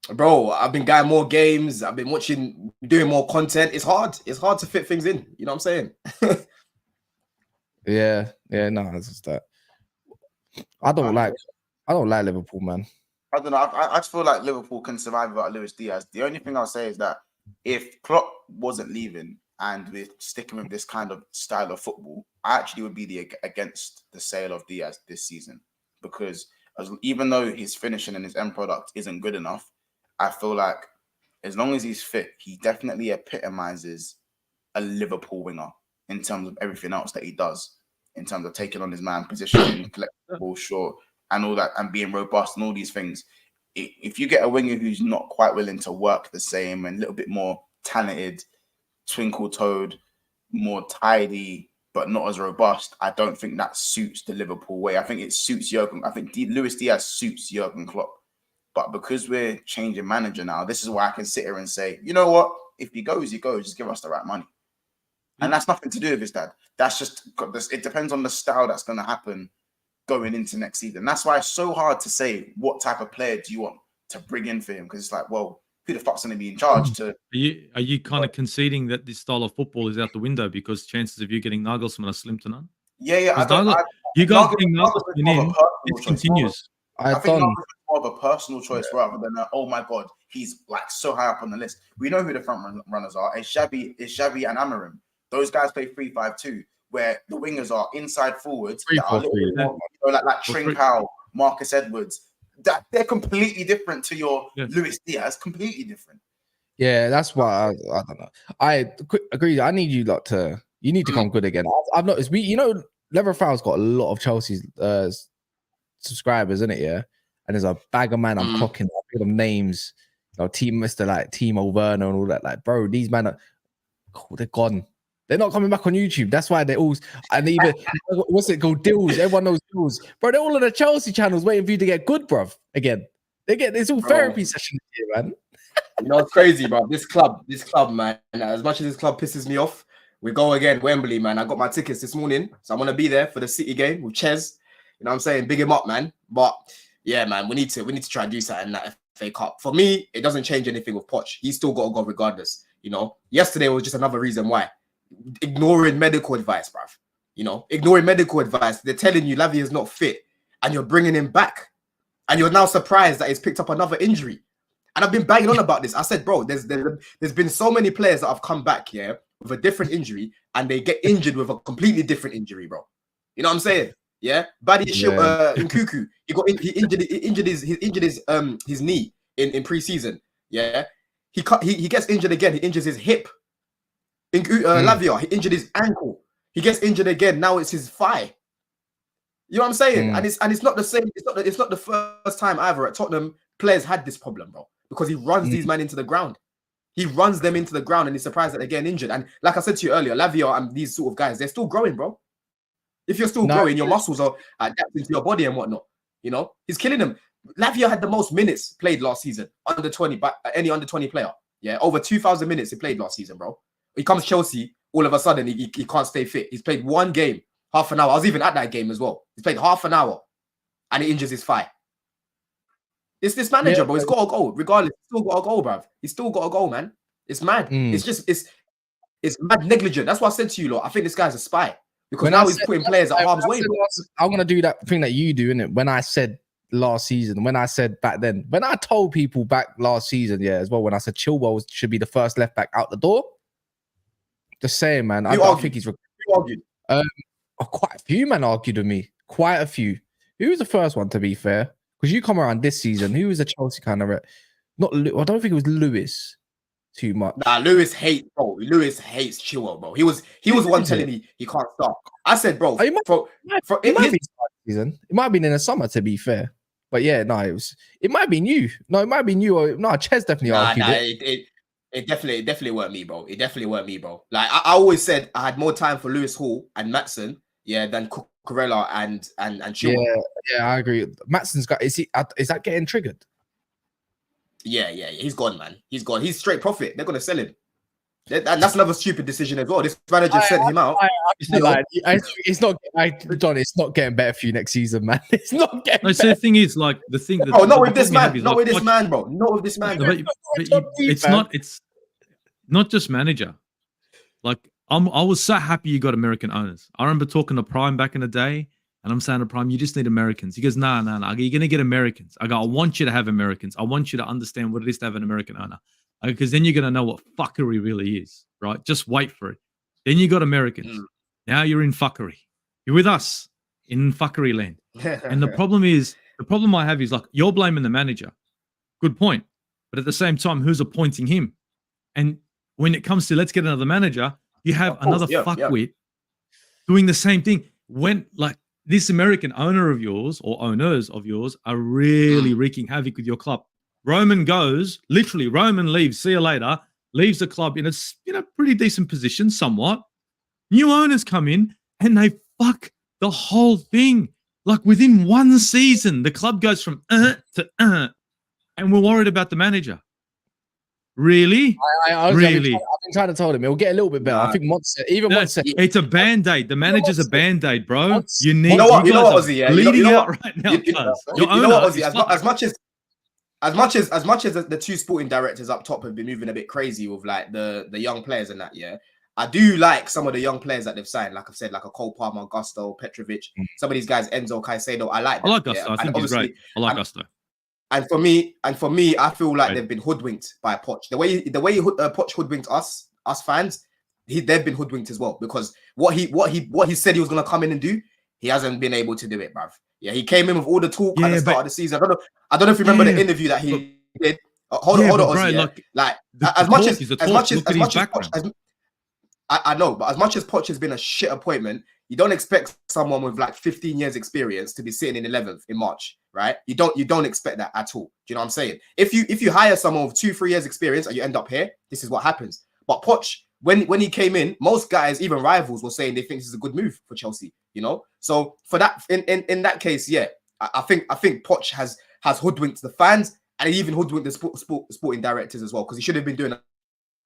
[SPEAKER 4] Bro, I've been getting more games. I've been doing more content. It's hard. It's hard to fit things in. You know what I'm saying?
[SPEAKER 2] Yeah. No, it's just that. I don't like Liverpool, man.
[SPEAKER 1] I don't know. I just feel like Liverpool can survive without Luis Diaz. The only thing I'll say is that if Klopp wasn't leaving and we're sticking with this kind of style of football, I actually would be against the sale of Diaz this season, because even though his finishing and his end product isn't good enough, I feel like as long as he's fit, he definitely epitomizes a Liverpool winger in terms of everything else that he does, in terms of taking on his man, positioning, collecting the ball short, and all that, and being robust and all these things. If you get a winger who's not quite willing to work the same and a little bit more talented, twinkle-toed, more tidy, but not as robust, I don't think that suits the Liverpool way. I think it suits Jurgen. I think Luis Diaz suits Jurgen Klopp. But because we're changing manager now, this is why I can sit here and say, you know what? If he goes, he goes. Just give us the right money. And that's nothing to do with his dad. That's just, it depends on the style that's going to happen going into next season. That's why it's so hard to say what type of player do you want to bring in for him, because it's like, well, who the fuck's going to be in charge to?
[SPEAKER 3] Are you kind of conceding that this style of football is out the window because chances of you getting Nagelsmann are slim to none?
[SPEAKER 1] Yeah.
[SPEAKER 3] You guys bring Nagelsmann in, it continues.
[SPEAKER 1] I think Nagelsmann is more of a personal choice rather than oh my god, he's like so high up on the list. We know who the front runners are. It's Xavi and Amorim. Those guys play 3-5-2, where the wingers are inside forwards that are a little bit more, like Trincao, Marcus Edwards. That they're completely different to your Luis Diaz. Completely different.
[SPEAKER 2] Yeah, that's why I don't know. I agree. I need you lot to. You need to come good again. I've noticed. Lever Foul's got a lot of Chelsea's subscribers, isn't it? Yeah, and there's a bag of man. I'm clocking. I give them names. Mr. Like Timo Werner and all that. Like, bro, these men they're gone. They're not coming back on YouTube. That's why they're all, and even what's it called? Deals. Everyone knows deals, bro. They're all on the Chelsea channels waiting for you to get good, bruv. Again, it's all therapy sessions here, man.
[SPEAKER 4] You know it's crazy, bro. This club, man. As much as this club pisses me off, we go again, Wembley, man. I got my tickets this morning, so I'm gonna be there for the City game with Ches. You know what I'm saying? Big him up, man. But yeah, man, we need to try and do something in that FA Cup. For me, it doesn't change anything with Poch. He's still got to go regardless. Yesterday was just another reason why. Ignoring medical advice, bruv. Ignoring medical advice. They're telling you Lavia is not fit, and you're bringing him back, and you're now surprised that he's picked up another injury. And I've been banging on about this. I said, bro, there's been so many players that have come back with a different injury, and they get injured with a completely different injury, bro. You know what I'm saying? Yeah, Nkuku, he injured his knee in preseason. Yeah, he gets injured again. He injures his hip. Lavia, he injured his ankle. He gets injured again. Now it's his thigh. You know what I'm saying? And it's not the same. It's not the first time either at Tottenham players had this problem, bro. Because he runs these men into the ground. He runs them into the ground, and he's surprised that they're getting injured. And like I said to you earlier, Lavia and these sort of guys, they're still growing, bro. If you're still growing, your muscles are adapting to your body and whatnot. He's killing them. Lavia had the most minutes played last season, under 20, by any under 20 player. Yeah, over 2,000 minutes he played last season, bro. He comes to Chelsea, all of a sudden he can't stay fit. He's played one game, half an hour. I was even at that game as well. He's played half an hour, and he injures his thigh. It's this manager, bro. He's got to go. Regardless, he's still got to go, bruv. He's still got to go, man. It's mad. It's mad negligent. That's why I said to you, lot, I think this guy's a spy. Because now he's putting players at harm's way.
[SPEAKER 2] I'm going to do that thing that you do, innit? When I said last season, when I said back then, when I told people back last season, as well, when I said Chilwell should be the first left back out the door. Just saying, man. I think he's...
[SPEAKER 4] Who argued?
[SPEAKER 2] Quite a few men argued with me. Quite a few. Who was the first one, to be fair? Because you come around this season. Who was the Chelsea kind of... I don't think it was Lewis too much.
[SPEAKER 4] Nah, Lewis hates Chilwell, bro. He was one telling me he can't start. I said, bro, it
[SPEAKER 2] might have been in the summer, to be fair. But yeah, no, it might be new. No, it might be new. Or no, Ches definitely argued it.
[SPEAKER 4] It definitely weren't me, bro. It definitely weren't me, bro. Like I always said, I had more time for Lewis Hall and Maatsen, than Cucurella and Chilwell.
[SPEAKER 2] Yeah, I agree. Matson's got. Is that getting triggered?
[SPEAKER 4] Yeah. He's gone, man. He's gone. He's straight profit. They're gonna sell him. That's another stupid decision as well. This manager sent him out.
[SPEAKER 2] It's not. John, it's not getting better for you next season, man. It's not getting.
[SPEAKER 3] No, so the thing is, like the thing.
[SPEAKER 4] Oh, not with this man. Not with this man, bro. Not with this man.
[SPEAKER 3] It's not. It's not just manager. Like I was so happy you got American owners. I remember talking to Prime back in the day. And I'm saying to Prime, you just need Americans. He goes, no. You're going to get Americans. I go, I want you to have Americans. I want you to understand what it is to have an American owner. Because then you're going to know what fuckery really is, right? Just wait for it. Then you got Americans. Now you're in fuckery. You're with us in fuckery land. And the problem I have is like, you're blaming the manager. Good point. But at the same time, who's appointing him? And when it comes to let's get another manager, you have another fuckwit doing the same thing. When like this American owner of yours or owners of yours are really wreaking havoc with your club. Roman leaves, see you later, leaves the club in a pretty decent position somewhat. New owners come in and they fuck the whole thing. Like within one season, the club goes from to and we're worried about the manager. Really?
[SPEAKER 2] I've been trying to tell him it'll get a little bit better. I think once
[SPEAKER 3] it's a band-aid. The manager's a band-aid, bro. You need
[SPEAKER 4] you know what, Ozzy, yeah.
[SPEAKER 3] Bleeding out right now.
[SPEAKER 4] You know what, Ozzy, as much as the two sporting directors up top have been moving a bit crazy with like the young players and that, yeah. I do like some of the young players that they've signed, like I've said, like a Cole Palmer, Gusto, Petrovic, some of these guys, Enzo, Caicedo. I like
[SPEAKER 3] Gusto. Yeah. I think he's great. I like Gusto.
[SPEAKER 4] And for me, I feel like they've been hoodwinked by Poch. The way Poch hoodwinked us fans, they've been hoodwinked as well, because what he said he was gonna come in and do, he hasn't been able to do it, bruv. Yeah, he came in with all the talk at the start of the season. I don't know if you remember the interview that he did. Hold on, Ozzy, like as much as Poch, I know, but as much as Poch has been a shit appointment, you don't expect someone with like 15 years experience to be sitting in 11th in March, right? You don't expect that at all. Do you know what I'm saying? If you hire someone with 2-3 years experience and you end up here, this is what happens. But Poch, when he came in, most guys, even rivals, were saying they think this is a good move for Chelsea, you know? So for that, in that case, yeah, I think Poch has hoodwinked the fans and he even hoodwinked the sporting directors as well, because he should have been doing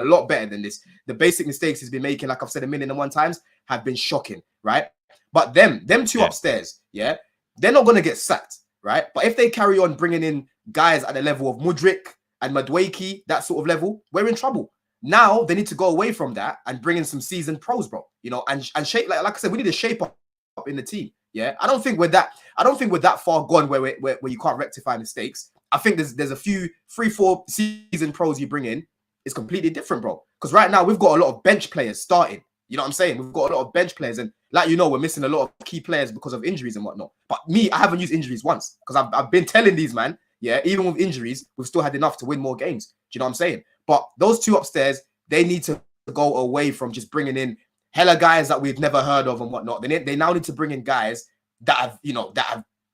[SPEAKER 4] a lot better than this. The basic mistakes he's been making, like I've said 1,000,001 times, have been shocking, right? But them two upstairs, yeah, they're not going to get sacked, right? But if they carry on bringing in guys at the level of Mudryk and Madueke, that sort of level, we're in trouble. Now they need to go away from that and bring in some seasoned pros, bro. You know, and shape, like I said, we need to shape up in the team. Yeah, I don't think we're that far gone where you can't rectify mistakes. I think there's a few 3-4 seasoned pros you bring in. It's completely different, bro. Because right now we've got a lot of bench players starting. You know what I'm saying? We've got a lot of bench players, and like we're missing a lot of key players because of injuries and whatnot. But me, I haven't used injuries once, because I've been telling these man, yeah, even with injuries, we've still had enough to win more games. Do you know what I'm saying? But those two upstairs, they need to go away from just bringing in hella guys that we've never heard of and whatnot. They now need to bring in guys that have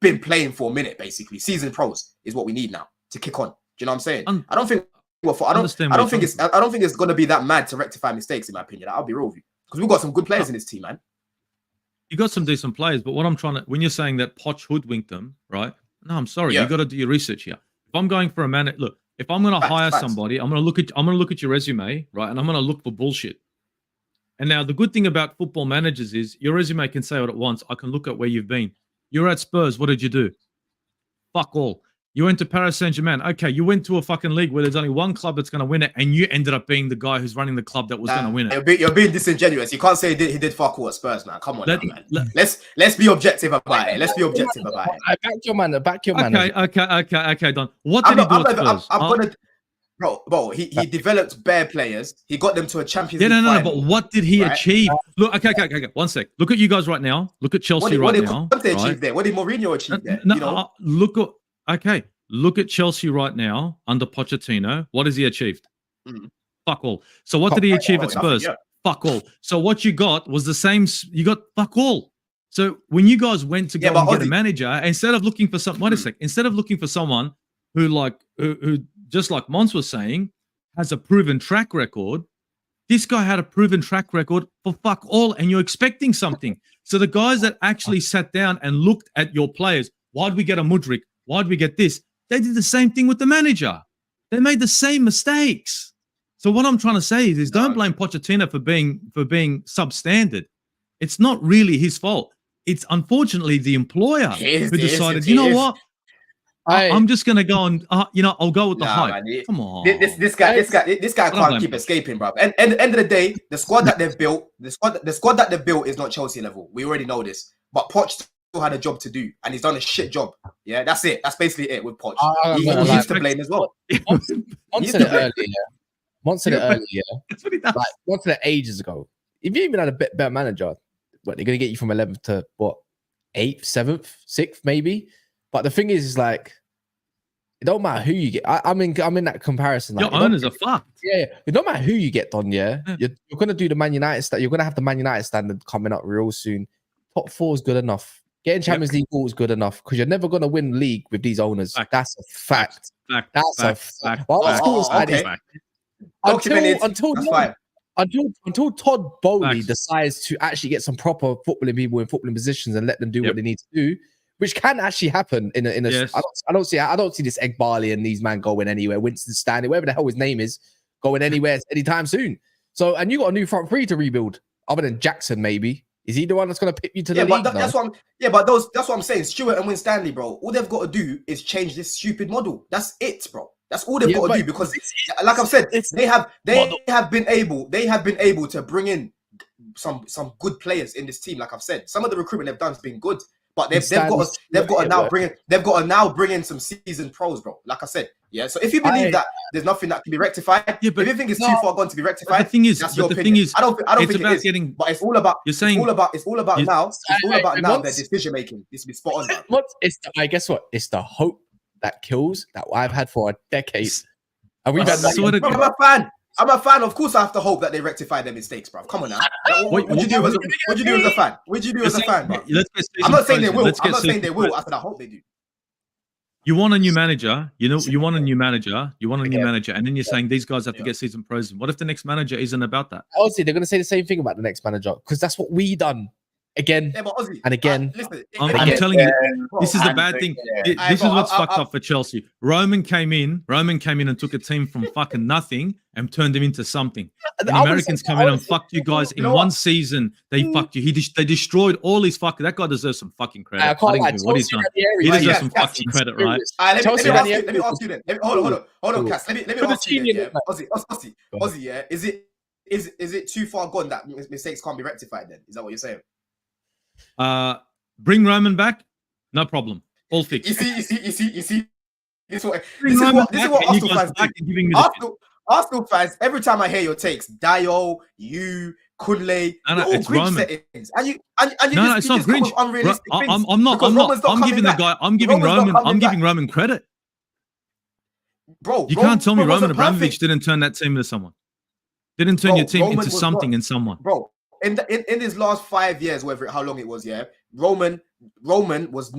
[SPEAKER 4] been playing for a minute, basically. Seasoned pros is what we need now to kick on. Do you know what I'm saying? I don't think it's going to be that mad to rectify mistakes, in my opinion. I'll be real with you, because we've got some good players in this team, man.
[SPEAKER 3] You got some decent players, but what I'm trying to, when you're saying that Poch hoodwinked them, right? No, I'm sorry. You got to do your research here. If I'm going for a man, look, if I'm going to hire somebody, I'm going to look at your resume, right? And I'm going to look for bullshit. And now the good thing about football managers is your resume can say what it wants. I can look at where you've been. You're at Spurs. What did you do? Fuck all. You went to Paris Saint-Germain. Okay, you went to a fucking league where there's only one club that's going to win it, and you ended up being the guy who's running the club that was going to win it.
[SPEAKER 4] You're being disingenuous. You can't say he did fuck all at Spurs, man. Come on, man. Let's be objective about it. Let's be objective about it.
[SPEAKER 2] Back your man.
[SPEAKER 3] Okay, Don. What did he do at Spurs?
[SPEAKER 4] Bro, he developed bare players. He got them to a Champions League
[SPEAKER 3] final. But what did he achieve? Look, okay. 1 sec. Look at you guys right now. Look at Chelsea now.
[SPEAKER 4] What did Conte achieve there? What did Mourinho achieve there?
[SPEAKER 3] Look at Chelsea right now under Pochettino. What has he achieved? Fuck all. So what did he achieve at Spurs? Fuck all. So what you got was the same. You got fuck all. So when you guys went to go and get a manager, instead of looking for instead of looking for someone who just like Mons was saying, has a proven track record, this guy had a proven track record for fuck all, and you're expecting something. So the guys that actually sat down and looked at your players, why'd we get a Mudryk? Why'd we get this? They did the same thing with the manager. They made the same mistakes. So what I'm trying to say is don't blame Pochettino for being substandard. It's not really his fault. It's unfortunately the employer who decided, what? I'm just gonna go and I'll go with the hype. Man, come on,
[SPEAKER 4] this guy can't keep escaping, bro. And at the end of the day, the squad that they've built is not Chelsea level. We already know this. But Poch had a job to do, and he's done a shit job. Yeah, that's it. That's basically it with Poch. He's to blame as well.
[SPEAKER 2] One said it earlier. One said it earlier.
[SPEAKER 3] That's what he does.
[SPEAKER 2] Like, one said it ages ago. If you even had a bit better manager, what they're going to get you from 11th to what 8th, 7th, 6th, maybe. But the thing is like, it don't matter who you get. I'm in that comparison. Like,
[SPEAKER 3] Your owners are fucked.
[SPEAKER 2] Yeah. It don't matter who you get, Don. Yeah, you're going to do the Man United standard. You're going to have the Man United standard coming up real soon. Top 4 is good enough. Getting Champions League ball is good enough because you're never going to win league with these owners.
[SPEAKER 3] Fact.
[SPEAKER 2] That's a fact. That's a fact. Until Todd Bowley decides to actually get some proper footballing people in footballing positions and let them do what they need to do, which can actually happen in a
[SPEAKER 3] Yes.
[SPEAKER 2] I don't see this Egg Barley and these man going anywhere. Winston Stanley, whatever the hell his name is, going anywhere anytime soon. So, and you got a new front three to rebuild, other than Jackson, maybe. Is he the one that's going to pick you to the league?
[SPEAKER 4] That's what I'm saying. Stewart and Win Stanley, bro. All they've got to do is change this stupid model. That's it, bro. That's all they've got to do because, like I've said, they have been able to bring in some good players in this team. Like I've said, some of the recruitment they've done has been good, but they've got to now bring in some seasoned pros, bro. Like I said, yeah. So if you believe that there's nothing that can be rectified, if you think it's too far gone to be rectified,
[SPEAKER 3] the thing is,
[SPEAKER 4] that's your opinion. I don't think it is.
[SPEAKER 3] Getting,
[SPEAKER 4] but it's all about. It's all about now their decision making. This be spot on.
[SPEAKER 2] I guess what? It's the hope that kills that I've had for a decade. And we've had I'm a fan. Of course, I have to hope that they rectify their mistakes, bro. Come on now. What you do as a fan? What you do as a fan, bro? I'm not saying they will. I'm not saying they will. I said I hope they do.
[SPEAKER 3] You want a new manager, you want a new manager, and then you're saying these guys have to get season pros. What if the next manager isn't about that?
[SPEAKER 2] Obviously, they're going to say the same thing about the next manager because that's what we done again and again.
[SPEAKER 3] I'm telling you, this is the bad thing. This is what's fucked up for Chelsea. Roman came in and took a team from fucking nothing and turned them into something. And the Americans come in and fucked you guys in one season. They fucked you. They destroyed all his fucking. That guy deserves some fucking credit. I can't lie. What he's done. He deserves some fucking credit, right?
[SPEAKER 4] Let me ask you then. Hold on, Cass. Let me ask you then. Ozzy, yeah. Is it too far gone that mistakes can't be rectified? Then is that what you're saying?
[SPEAKER 3] Bring Roman back, no problem. All fixed.
[SPEAKER 4] You see. This is what Arsenal fans do. Arsenal fans, every time I hear your takes, Dio, you, Kunle,
[SPEAKER 3] it's Roman.
[SPEAKER 4] Settings. And you
[SPEAKER 3] it's not Grinch. I'm giving Roman credit.
[SPEAKER 4] Bro,
[SPEAKER 3] you can't tell me Roman Abramovich didn't turn that team into someone. Didn't turn your team into something and someone.
[SPEAKER 4] Bro, in his last 5 years, how long it was, yeah, Roman was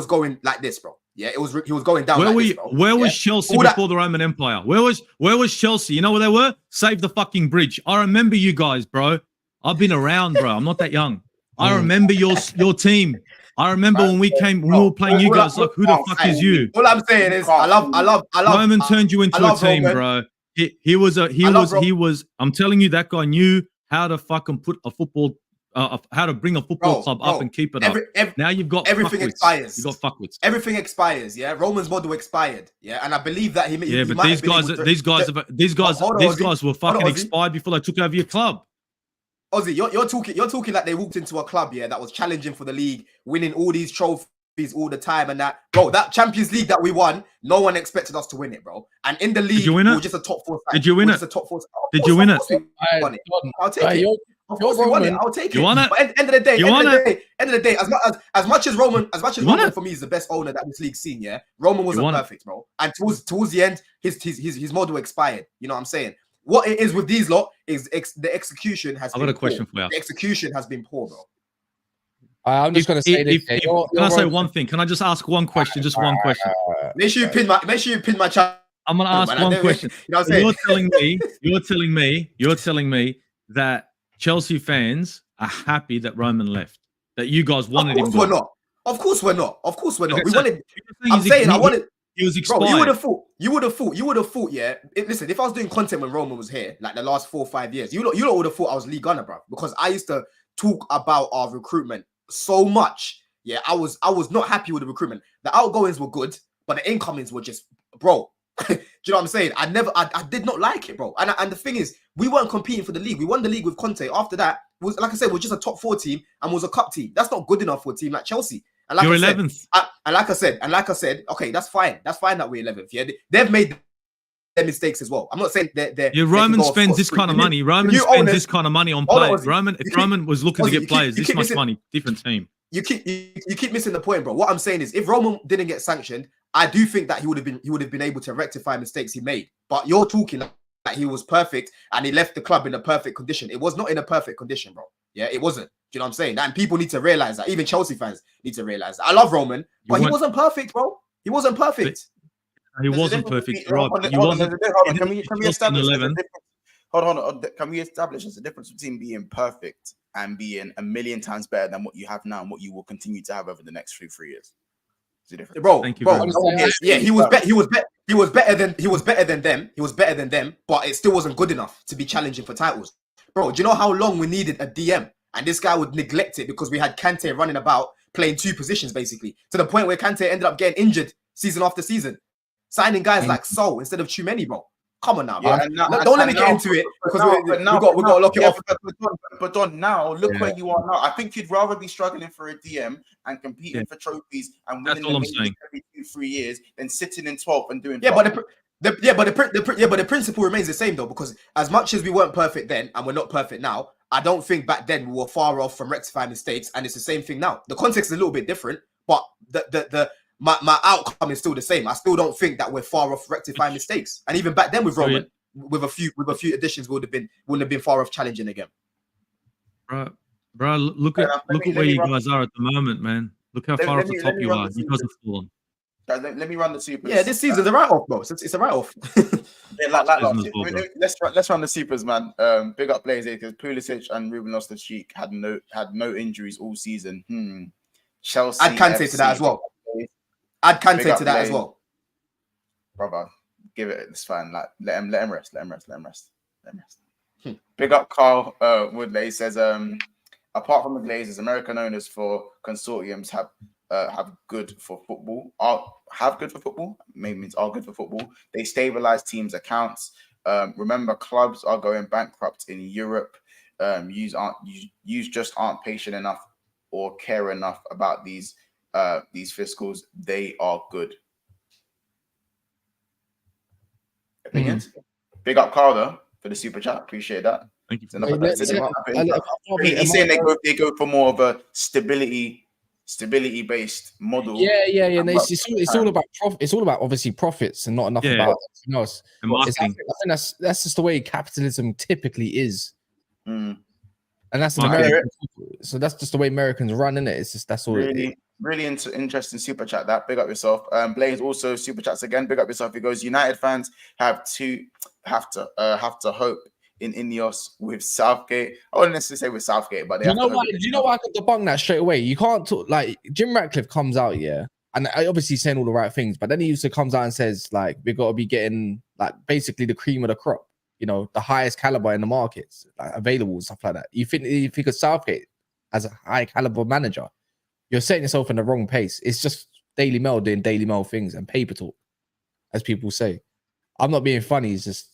[SPEAKER 4] going like this, bro. Yeah, he was going down.
[SPEAKER 3] Where was Chelsea before the Roman Empire? Where was Chelsea? You know where they were? Save the fucking bridge. I remember you guys, bro. I've been around, bro. I'm not that young. I remember your team. I remember when we were playing you guys. Like, who the fuck is you?
[SPEAKER 4] All I'm saying is, I love.
[SPEAKER 3] Roman turned you into a team, bro. He was. I'm telling you, that guy knew how to fucking put a football. How to bring a football club up and keep it up. Now you've got
[SPEAKER 4] everything expires.
[SPEAKER 3] You got fuckwits.
[SPEAKER 4] Everything expires. Yeah, Roman's model expired. Yeah, and I believe that he.
[SPEAKER 3] Yeah, but these guys were fucking expired before they took over your club.
[SPEAKER 4] Ozzy, you're talking like they walked into a club, yeah, that was challenging for the league, winning all these trophies all the time, and that, bro, that Champions League that we won, no one expected us to win it, bro. And in the league, we were just a top 4 side.
[SPEAKER 3] Did you win it?
[SPEAKER 4] Did you win it?
[SPEAKER 2] I'll take it.
[SPEAKER 4] Of course we won it. I'll take it.
[SPEAKER 3] You won it.
[SPEAKER 4] But at the end of the day, as much as Roman for me is the best owner that this league's seen, yeah, Roman wasn't perfect, bro. And towards the end, his model expired. You know what I'm saying? What it is with these lot is the execution has.
[SPEAKER 3] I've got a question for you.
[SPEAKER 4] The execution has been poor, bro.
[SPEAKER 2] I'm just going to say this.
[SPEAKER 3] Can I say one thing? Can I just ask one question? Just one question.
[SPEAKER 4] Make sure you pin my chat.
[SPEAKER 3] I'm going to ask one question. You know what I'm saying? You're telling me that Chelsea fans are happy that Roman left. That you guys wanted him.
[SPEAKER 4] Of course we're not. We wanted. I'm saying I wanted.
[SPEAKER 3] He was expired.
[SPEAKER 4] Bro, you would have thought. Yeah. Listen, if I was doing content when Roman was here, like the last 4 or 5 years, you lot would have thought I was League Gunner, bro. Because I used to talk about our recruitment so much. Yeah, I was not happy with the recruitment. The outgoings were good, but the incomings were just, bro. Do you know what I'm saying? I did not like it, bro. And the thing is, we weren't competing for the league. We won the league with Conte. After that, was like I said, was just a top 4 team and was a cup team. That's not good enough for a team like Chelsea. And like
[SPEAKER 3] You're
[SPEAKER 4] I said,
[SPEAKER 3] 11th.
[SPEAKER 4] and like I said, okay, that's fine. That's fine that we're 11th. Yeah, they've made their mistakes as well. I'm not saying they're
[SPEAKER 3] Roman spends this kind of money. Roman spends this kind of money on players. If Roman was looking to get players this much money, different team.
[SPEAKER 4] You keep missing the point, bro. What I'm saying is, if Roman didn't get sanctioned, I do think that he would have been able to rectify mistakes he made. But you're talking that he was perfect and he left the club in a perfect condition. It was not in a perfect condition, bro. Yeah, it wasn't. Do you know what I'm saying? And people need to realize that. Even Chelsea fans need to realize that. I love Roman, but he wasn't perfect, bro. He wasn't perfect.
[SPEAKER 3] He wasn't perfect. Rob. He
[SPEAKER 1] wasn't. Can we establish?
[SPEAKER 3] 11?
[SPEAKER 1] Hold on. Can we establish there's a difference between being perfect and being a million times better than what you have now and what you will continue to have over the next 3 years? There's a difference.
[SPEAKER 4] Bro,
[SPEAKER 3] thank you.
[SPEAKER 4] Yeah, he was better than them, but it still wasn't good enough to be challenging for titles. Bro, do you know how long we needed a DM? And this guy would neglect it because we had Kante running about playing 2 positions, basically, to the point where Kante ended up getting injured season after season. Signing guys like Sol instead of Chumeni, bro. Come on now, man. Don't let me get into it because we got to lock it off.
[SPEAKER 1] But Don, now look where you are now. I think you'd rather be struggling for a DM and competing for trophies and winning every 2-3 years than sitting in 12th and doing.
[SPEAKER 4] But the principle remains the same though, because as much as we weren't perfect then and we're not perfect now, I don't think back then we were far off from rectifying mistakes, and it's the same thing now. The context is a little bit different, but my outcome is still the same. I still don't think that we're far off rectifying mistakes. And even back then with Roman, with a few additions, wouldn't have been far off challenging again.
[SPEAKER 3] Bro, look at where you guys are at the moment, man. Look how far off the top you are. You guys have fallen.
[SPEAKER 1] Let me run the supers.
[SPEAKER 4] Yeah, this season's a write-off, bro. It's a write-off.
[SPEAKER 1] Let's run the supers, man. Big up players here because Pulisic and Ruben Loftus-Cheek had no injuries all season. Chelsea.
[SPEAKER 4] Add Kante to that as well. Add Kante to that as well.
[SPEAKER 1] Brother, give it. It's fine. Like let him rest. Big up Carl Woodley says apart from the Glazers, American owners for consortiums have good for football. Have good for football. Maybe means are good for football. They stabilize teams' accounts. Remember, clubs are going bankrupt in Europe. Yous just aren't patient enough or care enough about these fiscals. They are good. Opinions? Big up Carl though for the super chat. Appreciate that.
[SPEAKER 3] Thank you.
[SPEAKER 1] He's saying they go for more of a stability based model.
[SPEAKER 2] Yeah. And it's all about profit. It's all about obviously profits and not enough about anything else. I think that's just the way capitalism typically is. And that's an American. So that's just the way Americans run, innit? It's just that's all.
[SPEAKER 1] Really interesting super chat. That big up yourself. Blaze also super chats again. Big up yourself. He goes, United fans have to hope in Ineos with Southgate. I wouldn't necessarily say with Southgate, but they have to hope.
[SPEAKER 2] You know why I could debunk that straight away? You can't talk like Jim Ratcliffe comes out, and I obviously saying all the right things, but then he also comes out and says like we've got to be getting like basically the cream of the crop, the highest caliber in the markets, like, available, stuff like that. You think of Southgate as a high caliber manager, you're setting yourself in the wrong pace. It's just Daily Mail doing Daily Mail things and paper talk, as people say. I'm not being funny. It's just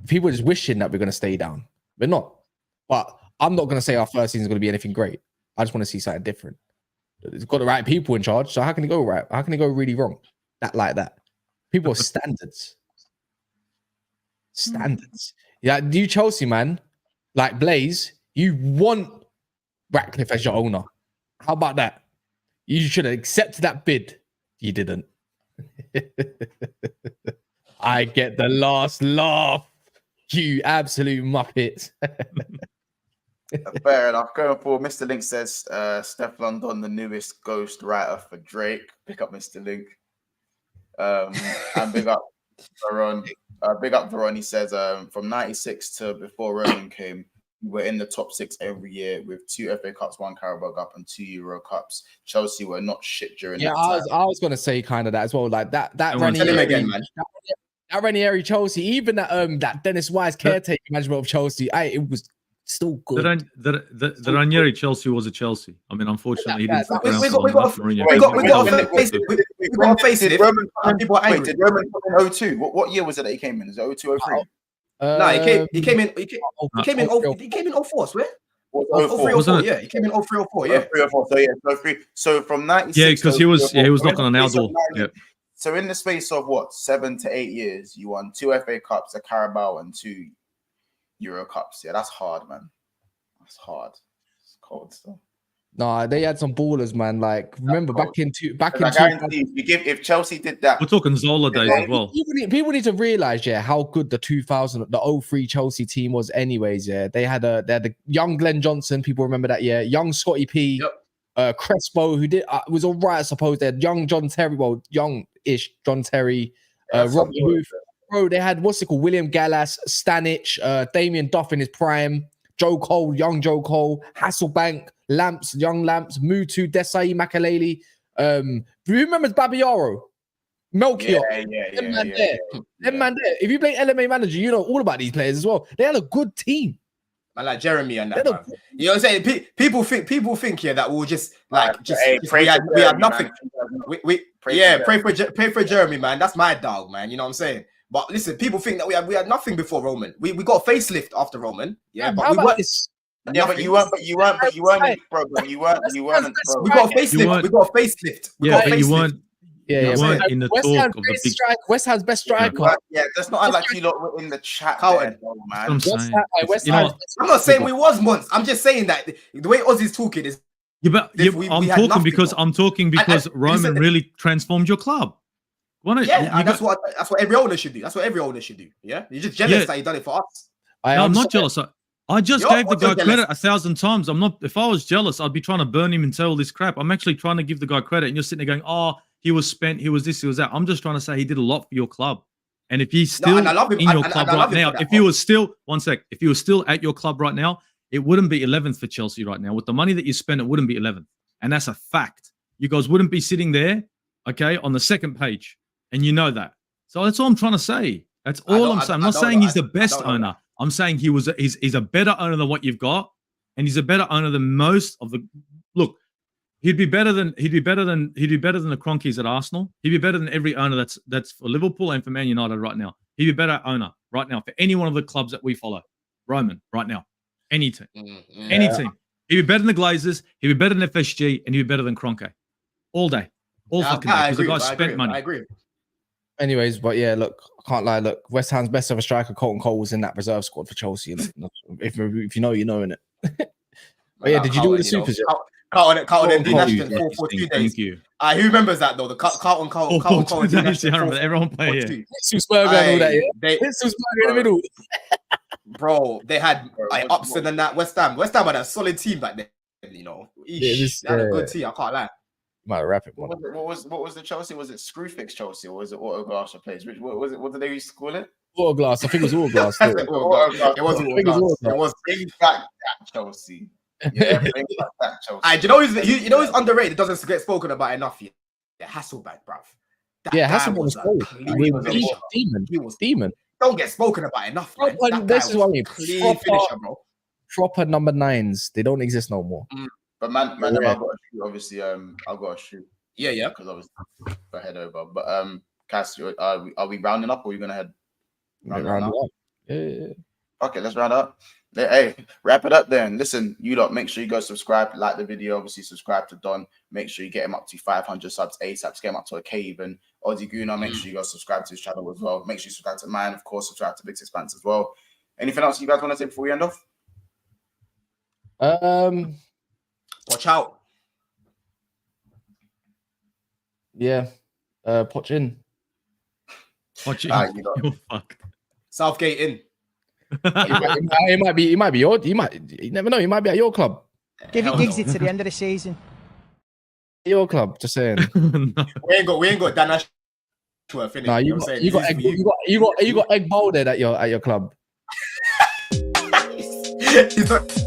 [SPEAKER 2] people are just wishing that we're going to stay down. We're not. But I'm not going to say our first season is going to be anything great. I just want to see something different. It's got the right people in charge. So how can it go right? How can it go really wrong? That. People are standards. Yeah, you Chelsea, man. Like Blaze, you want Ratcliffe as your owner. How about that? You should have accepted that bid. You didn't. I get the last laugh. You absolute muppet.
[SPEAKER 1] Fair enough. Going forward, Mr. Link says Steph London, the newest ghost writer for Drake. Pick up Mr. Link. And big up Veron. Veron. He says from 96 to before Roman came, we're in the top 6 every year with 2 FA Cups, 1 Carabao Cup, and 2 Euro Cups. Chelsea were not shit during that time.
[SPEAKER 2] I was going to say kind of that as well. Like that
[SPEAKER 4] Ranieri again, man.
[SPEAKER 2] That Ranieri Chelsea, even that Dennis Wise caretaker management of Chelsea, it was still good.
[SPEAKER 3] The Ranieri Chelsea was a Chelsea. I mean, unfortunately, he didn't.
[SPEAKER 4] we got a facelift.
[SPEAKER 1] Did Roman
[SPEAKER 4] And people are
[SPEAKER 1] wait,
[SPEAKER 4] angry.
[SPEAKER 1] did Roman come in 02? What year was it that he came in? Is it 02, 03?
[SPEAKER 4] No, he came in 04, swear.
[SPEAKER 1] Or
[SPEAKER 4] 03 or
[SPEAKER 3] Wasn't
[SPEAKER 4] 04,
[SPEAKER 3] it?
[SPEAKER 4] yeah. He came in 03 or 4, yeah.
[SPEAKER 1] 03 or 4. So yeah, so 3. So from 96.
[SPEAKER 3] Yeah, because he was
[SPEAKER 1] 03 or 4,
[SPEAKER 3] knocking on our door. Yeah.
[SPEAKER 1] So in the space of what 7 to 8 years, you won 2 FA Cups, a Carabao, and 2 Euro Cups. Yeah, that's hard, man. That's hard. It's cold stuff.
[SPEAKER 2] Nah, they had some ballers, man. Like, remember
[SPEAKER 1] cold.
[SPEAKER 2] back in
[SPEAKER 1] I guarantee if Chelsea did that,
[SPEAKER 3] We're talking Zola days as well.
[SPEAKER 2] People need to realize, yeah, how good the 03 Chelsea team was. Anyways, yeah, they had a young Glenn Johnson. People remember that, yeah. Young Scotty P, Crespo, who was all right, I suppose. They had young John Terry, well, young-ish John Terry, Robbie Huth. Bro, they had what's it called? William Gallas, Stanich, Damien Duff in his prime, Joe Cole, young Joe Cole, Hasselbank, Lamps, young Lamps, Mutu, Desai, Makaleli. Who remembers Babayaro? Melchior. Them man there. If you play LMA manager, you know all about these players as well. They had a good team.
[SPEAKER 4] Man, like Jeremy and that, man. You know what I'm saying? People think here that we'll just like we had nothing. Pray for Jeremy, man. That's my dog, man. You know what I'm saying? But listen, people think that we had nothing before Roman. We got a facelift after Roman. Yeah, but we weren't.
[SPEAKER 1] Yeah, but you weren't, bro. You weren't, bro.
[SPEAKER 4] We got a facelift. We got a facelift.
[SPEAKER 3] Yeah, but you weren't.
[SPEAKER 2] Yeah,
[SPEAKER 3] you weren't in the
[SPEAKER 2] West
[SPEAKER 3] talk
[SPEAKER 2] Ham's
[SPEAKER 3] of the big.
[SPEAKER 2] West Ham's best striker.
[SPEAKER 1] Yeah, that's not like you lot were in the chat,
[SPEAKER 4] Carlton.
[SPEAKER 1] there, man.
[SPEAKER 4] I'm not saying we was once. I'm just saying that the way Ozzy's talking is.
[SPEAKER 3] I'm talking because Roman really transformed your club.
[SPEAKER 4] That's what every owner should do. That's what every owner should do. Yeah, you're just jealous that he done it for us.
[SPEAKER 3] I'm not jealous. I just gave the guy credit 1,000 times. I'm not. If I was jealous, I'd be trying to burn him and say all this crap. I'm actually trying to give the guy credit, and you're sitting there going, "Oh, he was spent. He was this. He was that." I'm just trying to say he did a lot for your club. And if he's still in your club right now, if he was still at your club right now, it wouldn't be 11th for Chelsea right now. With the money that you spent, it wouldn't be 11th, and that's a fact. You guys wouldn't be sitting there, okay, on the second page, and you know that. So that's all I'm trying to say. That's all I'm saying. I'm not saying he's the best owner. I'm saying he's a better owner than what you've got, and he's a better owner than most of the. Look, he'd be better than the Cronkies at Arsenal. He'd be better than every owner that's for Liverpool and for Man United right now. He'd be a better owner right now for any one of the clubs that we follow. Roman right now, any team, any team. He'd be better than the Glazers. He'd be better than FSG, and he'd be better than Kroenke all day, fucking day. Because the guy spent money.
[SPEAKER 4] I agree.
[SPEAKER 2] Anyways, but yeah, look, I can't lie. Look, West Ham's best ever striker, Colton Cole, was in that reserve squad for Chelsea. If you know, you know, innit? But yeah, did you do all the supers?
[SPEAKER 4] Carlton Dynasty 4-4-2 days.
[SPEAKER 3] Thank you.
[SPEAKER 4] Who remembers that though? The Carlton
[SPEAKER 3] Dynasty. I remember everyone play here.
[SPEAKER 2] Supersburger and all that. Yeah, Supersburger in the middle.
[SPEAKER 4] Bro, they had Upson and that West Ham. West Ham had a solid team back then. You know, they had a good team. I can't lie.
[SPEAKER 2] Might wrap it.
[SPEAKER 1] What was the Chelsea? Was it Screwfix Chelsea or was it Autoglass place? What was it? What did they used to call it?
[SPEAKER 2] Autoglass. I think it was Autoglass.
[SPEAKER 4] It wasn't Autoglass. It was
[SPEAKER 1] bring back that Chelsea. Yeah, bring back that Chelsea.
[SPEAKER 4] You know who's underrated? It doesn't get spoken about enough yet. Yeah, Hasselbank, bruv.
[SPEAKER 2] Hasselbank was cool. He was demon.
[SPEAKER 4] Don't get spoken about enough.
[SPEAKER 2] This is what I mean.
[SPEAKER 4] Clean finisher, bro.
[SPEAKER 2] Proper number 9s. They don't exist no more.
[SPEAKER 1] But man, I've got to shoot. Obviously, I've got to shoot.
[SPEAKER 4] Yeah.
[SPEAKER 1] Because obviously, I head over. But Cass, are we rounding up or are you gonna head round up?
[SPEAKER 2] Yeah.
[SPEAKER 1] Okay, let's round up. Hey, wrap it up then. Listen, you lot, make sure you go subscribe, like the video. Obviously, subscribe to Don. Make sure you get him up to 500 subs ASAP. Get him up to a K even. Ozzy Guna, make sure you go subscribe to his channel as well. Make sure you subscribe to mine, of course. Subscribe to Big Expanse as well. Anything else you guys want to say before we end off?
[SPEAKER 4] Watch out.
[SPEAKER 2] Yeah. Poch in.
[SPEAKER 3] Watch it. You're fucked.
[SPEAKER 4] Southgate in.
[SPEAKER 2] It might be your. You never know. He might be at your club.
[SPEAKER 5] Give it Giggsy to the end of the season.
[SPEAKER 2] Your club, just saying.
[SPEAKER 3] No.
[SPEAKER 4] We ain't got Dan Ashworth in it.
[SPEAKER 2] Nah, you got Egg Bowl there at your club.
[SPEAKER 4] He's not.